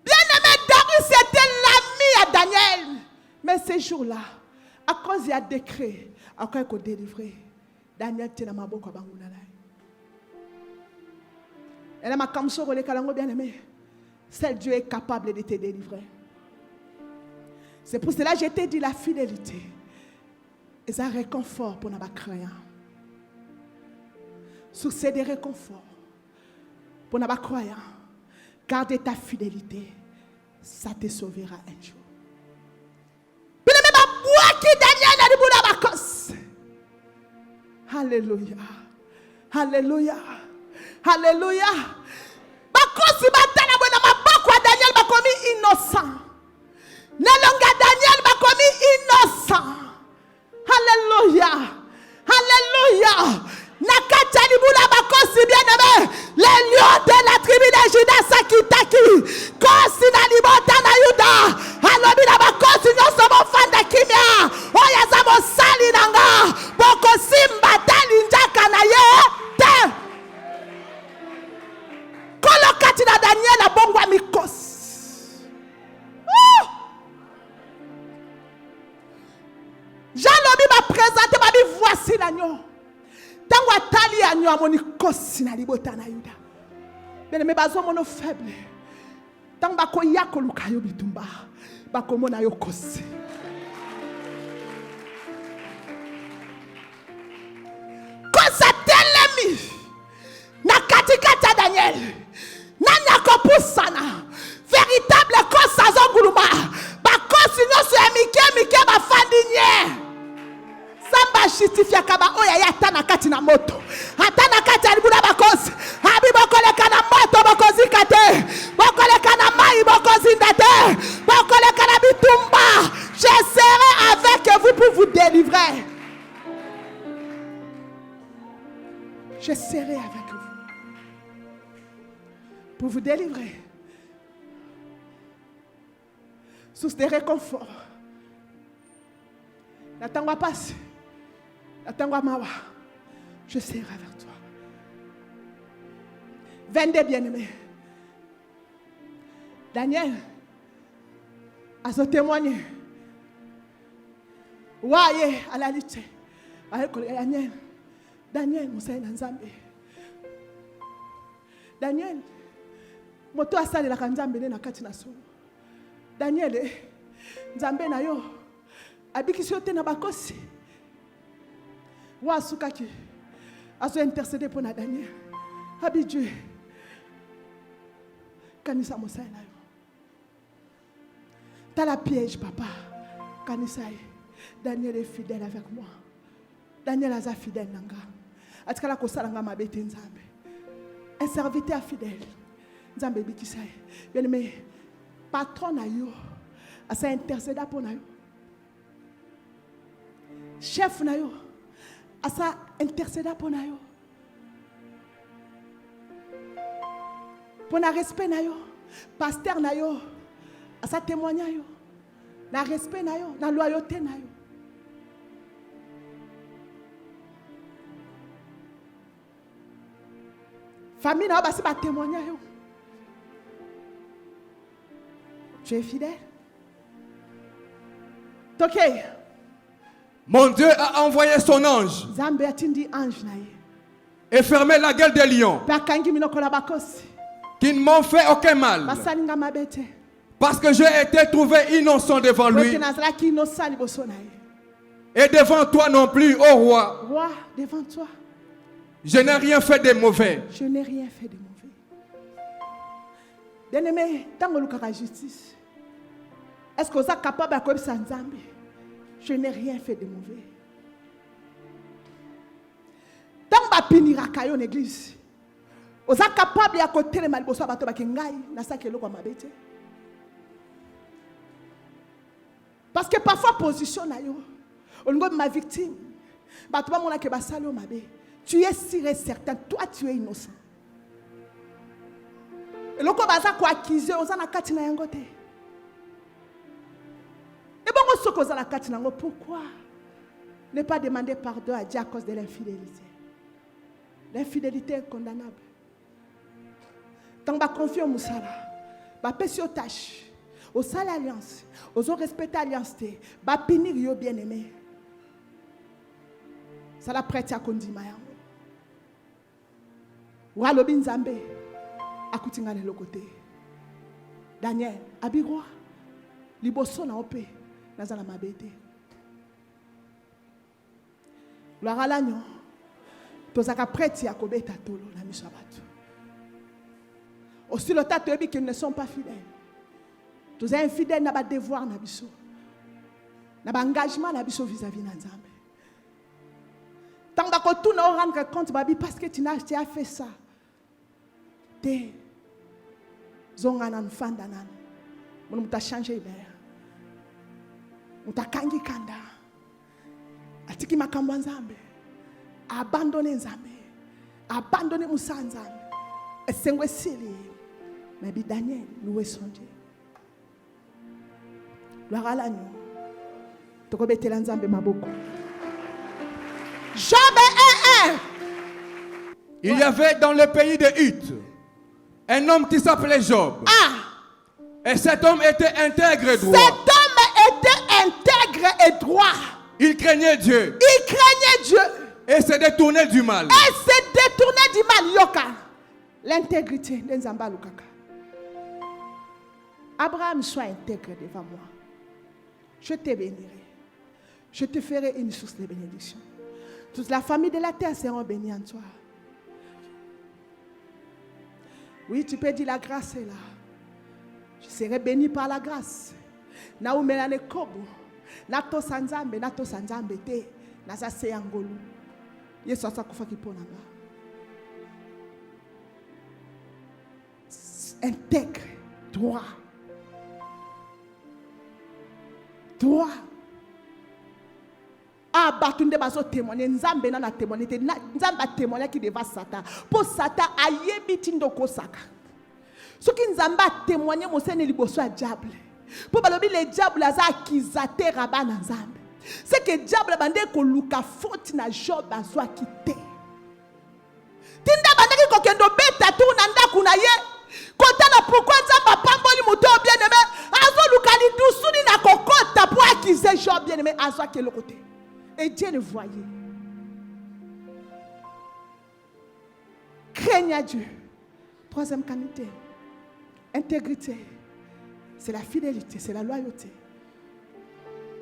Bien-aimé ces jours-là, à cause il y a décret, à cause qu'on délivrer. Daniel tient ma boca bangunala. Elle m'a comme ça, les calango bien aimé. Seul Dieu est capable de te délivrer. C'est pour cela que je t'ai dit la fidélité. Et c'est un réconfort pour nos croyants. Sur ces des réconforts pour nos croyants. Garde ta fidélité. Ça te sauvera un jour. Alléluia. Alléluia. Alléluia. Bakosi batana bona maboko Daniel bakomi innocent. Nelonga Daniel bakomi innocent. Alléluia. Alléluia. Nakata libula bakosi bien-aimé. Les lions de la tribu de Juda sakitaki. Kosi na libota na Yuda. Alobi na bakosi nyoso mo fanda kimia. Oya za mo sali nanga. Boko simba tali njaka na ye. Te. Kolokati na Daniel abongwa mikos. Jean lobi m'a présenté ma vie voici l'agneau. Tango atali agneau amoni kosi na libota na Yuda. Bien mais bazo mono faible. Tango bako yako lukayo bitumba. Bako mona yo kosi. Kosa telemi. Na katikata Daniel. Nanya kopusana. Véritable kosa zonguluma. Bakosi nyoso ya mike bafandinye. Samba justifia kaba oya ya tana kati na moto. Atana kati alibuna bakosi. Abi bokole kana moto bokozi kate. Bokole kana mai bokozi ndate. Bokole kana bitumba. Je serai avec vous pour vous délivrer. Je serai avec vous pour vous délivrer. Sous des réconforts. N'attends pas. Attends-moi, Mawa. Je serai avec toi. 22 bien-aimés. Daniel a se témoigné. Waye à la lutte. Daniel, Moussa Nzambe. Daniel, moto asali la kanzambe na kati na solo. Daniel, Nzambe na yo. Abikisi yote na bakosi. Wa sukaki. Aso intercéder pour Daniel. Abi Dieu. Kanisa Moussa na yo. T'as la piège papa. Kanisa. Daniel est fidèle avec moi. Daniel est fidèle nanga. Atikala kosalanga mabete Nzambe. Un serviteur fidèle. Nzambe bikisa. Bien aimé, patron na yo. Asa intercéder pour na yo. Chef na yo. Asa intercéder pour na yo. Pour na respect na yo. Pasteur na yo. Asa témoignage yo. Na respect na yo, na loyauté na yo. Famille na basi ba témoignage yo. Tu es fidèle? OK. Mon Dieu a envoyé son ange Zambe atindi ange na ye. et fermé la gueule des lions Bakangi minoko la bakosi. qui ne m'ont fait aucun mal. Basalinga mabete. Parce que j'ai été trouvé innocent devant lui et devant toi non plus, ô roi. Roi, devant toi. Je n'ai rien fait de mauvais. Je n'ai rien fait de mauvais. Bien-aimé, tant que la justice, est-ce que vous êtes capable de faire ça? Je n'ai rien fait de mauvais. Tant que vous êtes capable de l'église, vous êtes capable de côté de malboso bato bakengai na sakelo kwa mabete. Parce que parfois position na yo, on ngo ma victime. Bato ba mona ke basalo mabe. Tu es sûr et certain, toi tu es innocent. Et loko baza ko accuser on na kati na yango te. Et bon on soko za na kati na ngo pourquoi ne pas demander pardon à Dieu à cause de l'infidélité? L'infidélité est condamnable. Tant que confier au Moussala, ba pesi o tâche. Au sale alliance, aux respecter l'alliance, ba pinir yo bien aimé. Ça la prête à kondima ya. Wa lobi nzambe akutinga le côté. Daniel abigwa liboso na ope nazala mabete. Gloire à l'agneau. Tozaka prête à kobeta tolo na miso abatu. Aussi le tas de qui ne sont pas fidèles. Tous les infidèles n'ont pas de devoir, n'ont pas d'engagement vis-à-vis de Nzambe. Tant que tu n'as rendre compte, parce que tu as fait ça, tu as enfant d'anan. On t'a changé l'air. On t'a kangi kanda. Atiki makambo Nzambe. Abandonner Nzambe. Abandonner Moussa Nzambe. Et c'est un sérieux. Mais Daniel, nous sommes Dieu. Gloire à l'agneau. Job 1:1. Il y avait dans le pays de Hut un homme qui s'appelait Job. Et cet homme était intègre et droit. Cet homme était intègre et droit. Il craignait Dieu. Il craignait Dieu. Et se détournait du mal. Et se détournait du mal. Yoka. L'intégrité de Nzamba Lukaka. Abraham, sois intègre devant moi. Je te bénirai. Je te ferai une source de bénédiction. Toute la famille de la terre sera bénie en toi. Oui, tu peux dire la grâce est là. Je serai béni par la grâce. Na umelane kobo. Na to sanzambe, na to sanzambe te. Na sa se angolu. Yesu asakufa kiponanga. Intègre, droit. Droit. Ah, batunde baso témoigner. Nzambe na témoigner. Nzamba témoigner qui devant Satan. Pour Satan, aye bitindo kosaka. Ce qui nzamba témoigner, mon Seigneur liboso a diable. Pour balobi le diable aza akizate rabana nzambe. C'est que diable bande ko luka faute na Job azwa kité. Tinda bande ko kendo beta tu na ndaku na ye. Kota na pourquoi nzamba pamboli moto bien aimé. Azo luka li dusuni na kokota pour accuser Job bien aimé azwa ke le côté. Et Dieu le voyait. Craignez à Dieu. Troisième qualité. Intégrité. C'est la fidélité, c'est la loyauté.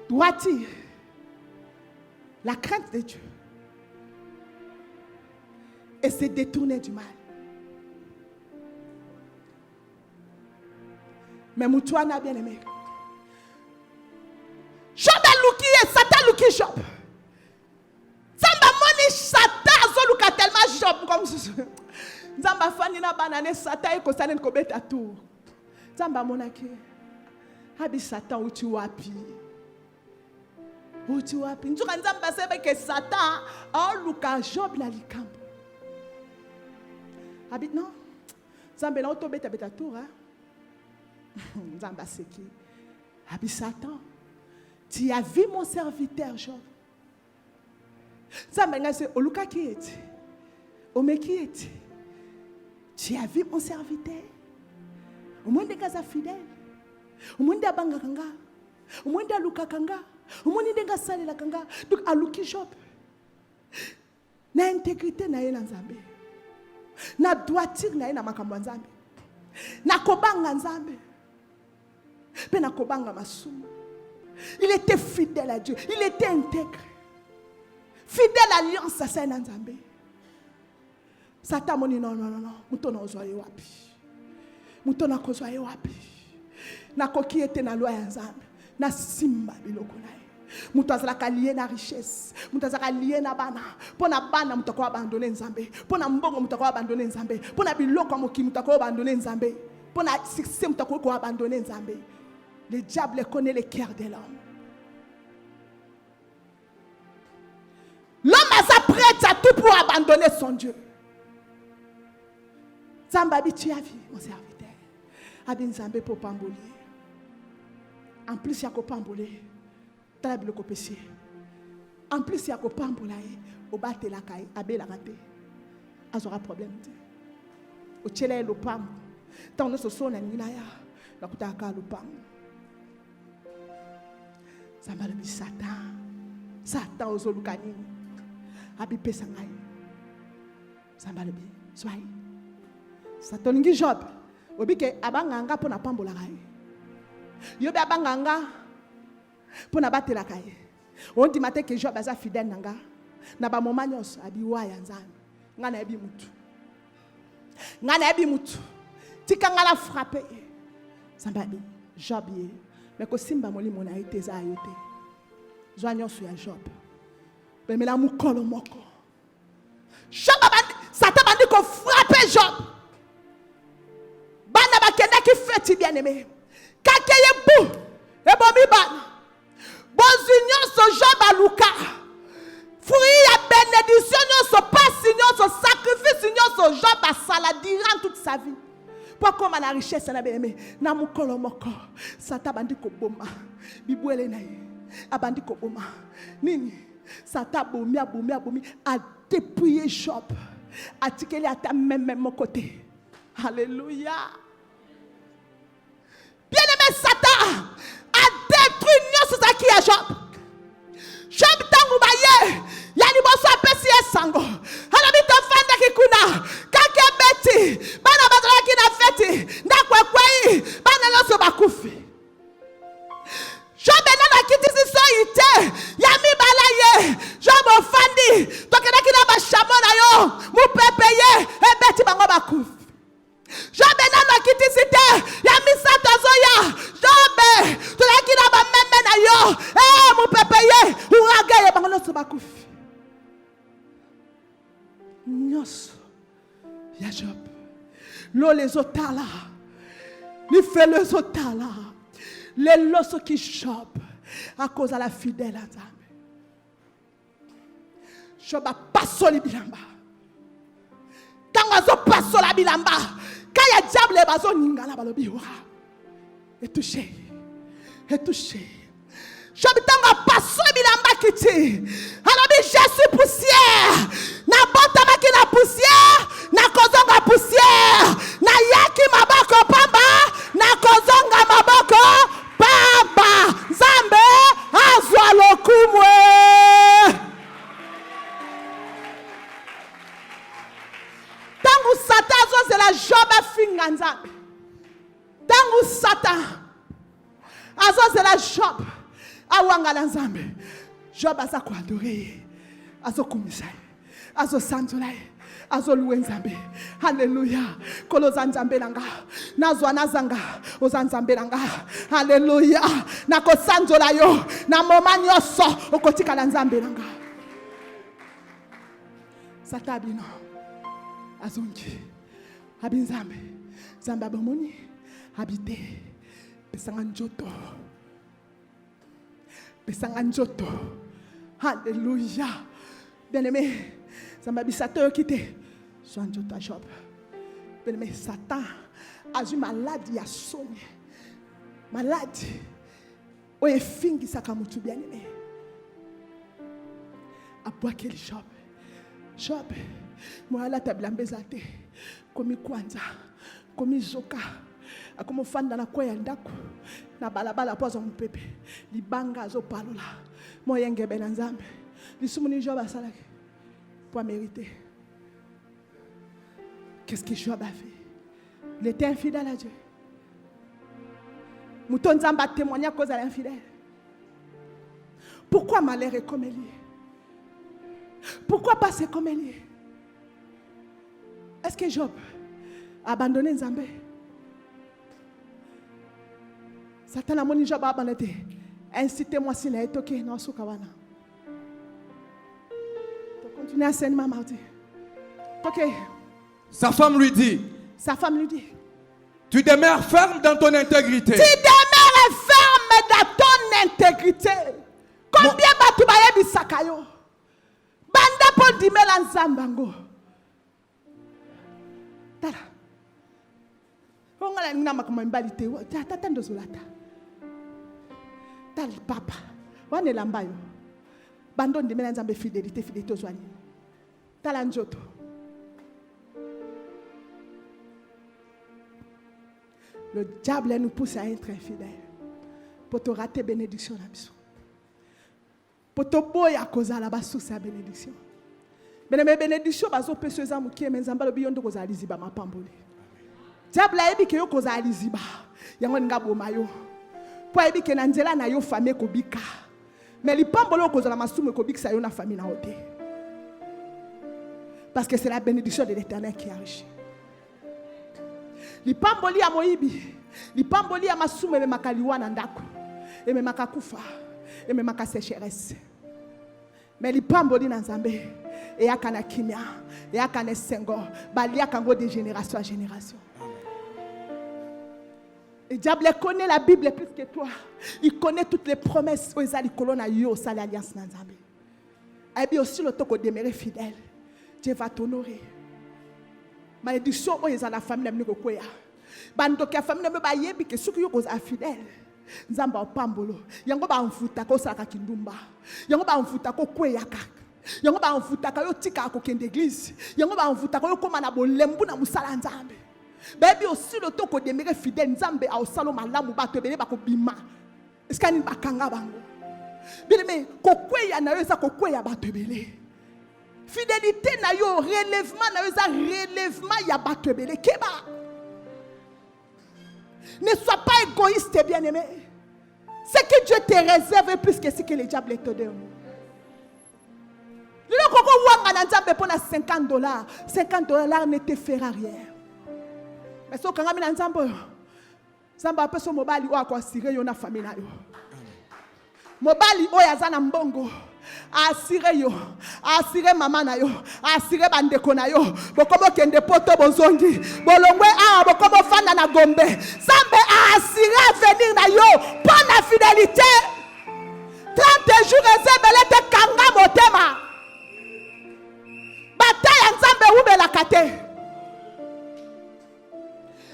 Droiture. La crainte de Dieu. Et se détourner du mal. Mais Moutouana bien aimé. Job a louki et Satan louki Job. Zamba moni Satan zoluka tellement Job comme ça. Zamba fani na banane Satan ko sanen ko beta tout. Zamba monaki. Habi Satan uti wapi. Uti wapi. Njuka nzamba sebe ke Satan a luka Job la likambo. Habi non. Zamba na auto beta beta tout hein. Zamba seki. Habi Satan. Tu as vu mon serviteur Job. Zamba ngase oluka ki eti. Ome ki eti. Tu as vu mon serviteur. Au monde gaza fidèle. Au monde abanga kanga. Au monde aluka kanga. Au monde denga salela kanga. Donc aluki Job. Na intégrité na ye na Nzambe. Na droiture na ye na makambo Nzambe. Na kobanga Nzambe. Pe na kobanga masumu. Il était fidèle à Dieu. Il était intègre. Fidèle à l'alliance à Saint Nzambe. Satan moni non. Mutona ozoye wapi. Mutona kozoye wapi. Na koki ete na loi ya Nzambe. Na simba biloko na ye. Mutazala lié na richesse. Mutazala lié na bana. Pona bana mutako abandonner Nzambe. Pona mbongo mutako abandonner Nzambe. Pona biloko moki mutako abandonner Nzambe. Pona succès mutako abandonner Nzambe. Le diable connaît le cœur de l'homme. L'homme est prêt à tout pour abandonner son Dieu. Zambabi, tu as vu mon serviteur. Abin Zambé pour pamboler. En plus, il y a qu'au pamboler. T'as le copécier. En plus, il y a qu'au pamboler. Au bas de la caille. Abé la raté. Azora problème. Au tchèle le pam. Tant que ce son est nina ya. La kutaka le pam. Zamba lobi Satan ozoluka nini abipesa ngai. Zamba lobi swai Satan lingi Job obike abanganga pona pambola ngai. Yobe abanganga pona batela kai. On dit matin que Job aza fidèle nanga na ba moment nyos abi wa ya nzambe ngana ebi mutu tika ngala frapper Zamba bi Job ye mais ko simba molimo na ite za yote zwa nyonso ya Job bemela mukolo moko Job Satan bandi ko frapper Job bana bakenda ki feti bien aimé kakeye bou e bomi bana bonzinyo so Job aluka fruit ya bénédiction nyonso passe nyonso sacrifice nyonso Job asala durant toute sa vie. Pour comme la richesse na bemé na mukolo moko Satan bandi ko boma bibwele na ye abandi ko boma nini Satan bomi a dépouillé Job a tikeli ata même mon côté. Alléluia. Bien-aimé, Satan a détruit nyonso za ki ya Job. Job tangu baye yani boso apesi esango alabi to fanda kikuna kake beti bana bazala kina feti ndakwa kwai bana loso bakufi. Job na kitisi so ite yami balaye Job ofandi tokena kina ba shamona yo mu pepeye ebeti bango bakufi. Job na kitisi te yami sata zoya Job tokena kina ba meme na yo mu pepeye uragaye bango loso bakufi. Nyos ya Job lo les otala ni fait les otala les loso qui Job à cause de la fidèle Nzambe. Job a passé le bilamba quand azo passé la bilamba quand ya diable bazo ningala balobi wa et touché Job tanga passé le bilamba kiti alobi je suis poussière na bota maki na poussière na kozonga poussière na yaki maboko pamba na kozonga maboko pamba Nzambe azwa lokumwe. Tangu Satan azozela Job afinga Nzambe tangu Satan azozela Job awangala Nzambe Job aza ko adorer azo kumisa azo sanzola azo louer Nzambe. Alléluia. Koloza Nzambe nanga nazwa nazanga oza Nzambe nanga. Alléluia. Na ko sanzola yo na moma nyonso okotika na Nzambe nanga. Satabino azongi abi Nzambe Nzambe abomoni habite pesanga njoto. Alléluia. Bien-aimé, Nzambe Satan yo kite so njoto a Job. Bien-aimé, Satan a eu maladie ya sonye. Maladie o efingi saka mutu bien-aimé. Abwakeli Job mwala tablambeza te komi kwanza komi zoka akomo fanda na kwa ya ndako na balabala poza mpepe libanga azopalola moyenge bena Nzambe lisumuni Job asalaki pour mériter. Qu'est-ce que Job a fait? Il était infidèle à Dieu. Mouton Nzambe a témoigné à cause de l'infidèle. Pourquoi malheur est comme elle est? Pourquoi passer comme elle est? Est-ce que Job a abandonné Nzambe? Satan a mon Job a abandonné. Incitez-moi si n'est pas ok, non, soukawana. Continue à enseigner mardi. Ok. Sa femme lui dit, tu demeures ferme dans ton intégrité. Tu demeures ferme dans ton intégrité. Combien de baye bisakayo? Banda po dimela nzambango. Tala. Ongala nina makama mbalite. Tata ndozolata. Tal papa. Wane lambayo. Bando dimela nzambe fidélité ozwani. Tala njoto. Le diable nous pousse à être infidèles pour te rater bénédiction. Potoboya kozala basusa ya bénédiction. Beneme bénédiction bazo peso eza mukie menzamba lo biyondo kozala liziba mapamboli. Diable ayebi ke yo kozala liziba. Yango nga boma yo. Po ayebi ke na nzela na yo famille kobika. Mais lipambolo kozala masumu kobikisa yo na famille na ote. Parce que c'est la bénédiction de l'Éternel qui enrichit. Lipamboli ya moibi, lipamboli ya masumu eme makaliwa na ndako. Eme makakufa, eme makasécheresse. Mais lipamboli na Nzambe, eyaka na kimia, eyaka na sengo, baliaka ngo de génération à génération. Le diable connaît la Bible plus que toi. Il connaît toutes les promesses aux alicolona yo sa l'alliance na Nzambe. Et bien aussi le temps qu'on demeure fidèle, Dieu va t'honorer. Malédiction aux la famille n'aime pas quoi. Bando que la famille n'aime pas yebi que ceux qui yo cause fidèle. Nzamba opambolo. Yango ba mfuta ko saka kindumba. Yango ba mfuta ko kweyaka. Yango ba mfuta ko yo tika ko kende église. Yango ba mfuta ko yo koma na bolembu na musala Nzambe. Baby aussi le temps qu'on demeure fidèle Nzambe a osalo malamu ba tebele ba ko bima. Est-ce qu'il y a bakanga bango? Bien mais kokweya na yo za kokweya ba tebele. Fidélité na yo relèvement na yo za relèvement ya ba tebele keba. Ne sois pas égoïste, bien-aimé. Ce que Dieu te réserve est plus que ce que le diable te donne. Le koko wanga na Nzambe pona $50. $50 ne te fera rien. Mais so kanga mina Nzambe. Nzambe apeso mobali wa kwa sire yo na famille na yo. Mobali oya za na mbongo. Asire yo, asire mama na yo, asire bandeko na yo. Bokomo kende poto bozongi, bolongwe bokomo fanda na Gombe. Zambe asire avenir na yo, pour la fidélité. 30 jours ezebele te kanga motema. Bataille Nzambe ube la kate.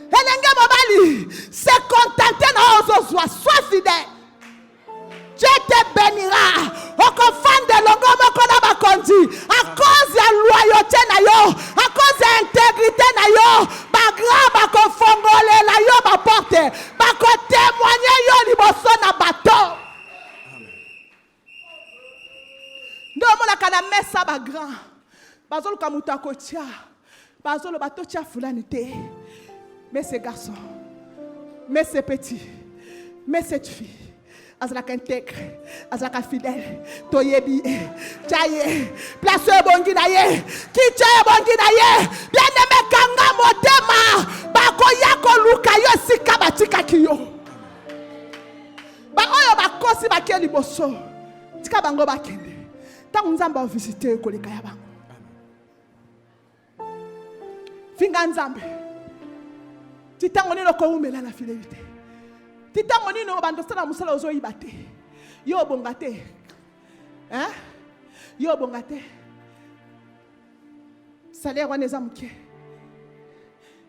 Elenge mobali, se contenter na ozozwa, sois fidèle. Dieu te bénira. Au confond de longo moko na bakondi. À cause de la loyauté na yo, à cause de l'intégrité na yo, ba grand ba confongole na yo ba porte, ba ko témoigner yo liboso na bateau. Ndo mona kana messa ba grand. Bazolo kamuta kotia. Bazolo bato tia fulani te. Mais ces garçons, mais ces petits, mais cette fille. Azalaka intègre, azalaka fidèle, toyebi, chaye, place bongi na ye, ki chaye bongi na ye, bien aimé kanga motema, bako yako luka yo sika batika kiyo. Ba oyo bakosi bakeli boso, tika bango bakende. Tangu Nzambe visiter koleka ya bango. Finga Nzambe. Titango nilo ko umela la fidélité. Titango nino bandosala musala ozo ibate. Yo bongate. Hein? Yo bongate. Salaire waneza muke.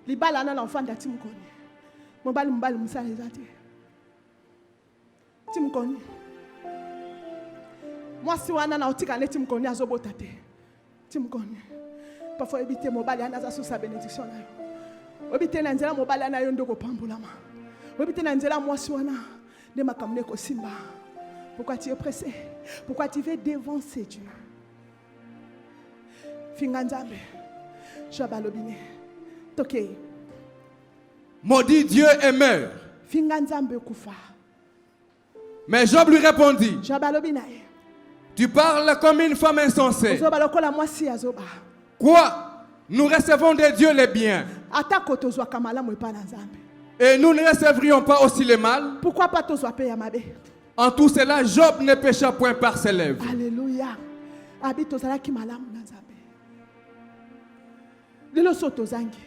Libala na l'enfant da timukoni. Mobali musala ezate. Timukoni. Moi si wana na otika ne timukoni azobota te. Timukoni. Parfois éviter mobali anaza sous sa bénédiction na yo. Obite na nzela mobali na yo ndoko pambulama. Pourquoi tu es pressé? Pourquoi tu veux devancer Dieu? Finganzambe, Shabalobine, Toke. Maudit Dieu et meurt. Finganzambe Kufa. Mais Job lui répondit: Shabalobine. Tu parles comme une femme insensée. Quoi? Nous recevons de Dieu les biens. Et nous ne recevrions pas aussi le mal. Pourquoi pas tous payer Yamabe? En tout cela, Job ne pécha point par ses lèvres. Alléluia. Habite aux alaki malam nanzabe. Le soto zangi.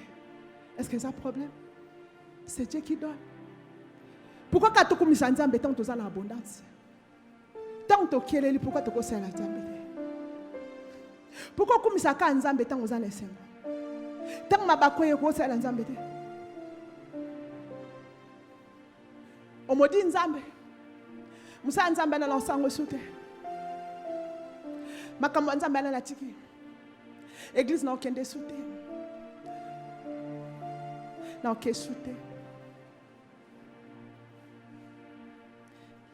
Est-ce que c'est un problème? C'est Dieu qui donne. Pourquoi quand tu commences à nzambe tant tu as l'abondance? Tant tu kieleli pourquoi tu commences à nzambe? Pourquoi commences à nzambe tant tu as les sengo? Tant mabakoye ko sa nzambe te. Omodi nzambe. Musa nzambe na losango sute. Makambo nzambe na latiki. Église na okende sute. Na okesute.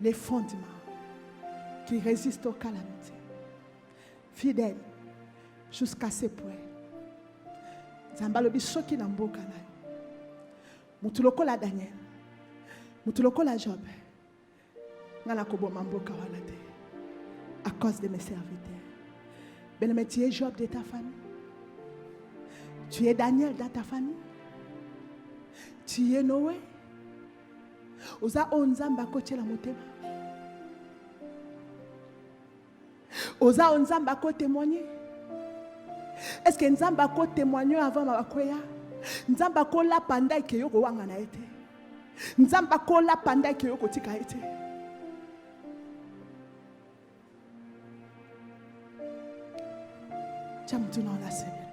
Les fondements qui résiste aux calamités. Fidèle jusqu'à ses points. Nzambe alobi soki na mboka na yo. Mutu lokola Daniel. Mutu lokola Job. Ngana koboma mboka wana te. À cause de mes serviteurs. Bien-aimé, tu es Job de ta famille. Tu es Daniel dans ta famille. Tu es Noé. Oza onzamba koche la motema. Oza onzamba ko témoigner. Est-ce que nzamba ko témoigner avant ma koya? Nzamba ko la panda ke yoko wanga na ete. Nzamba ko la panda ke yoko tika ete. Cham tu non la Seigneur.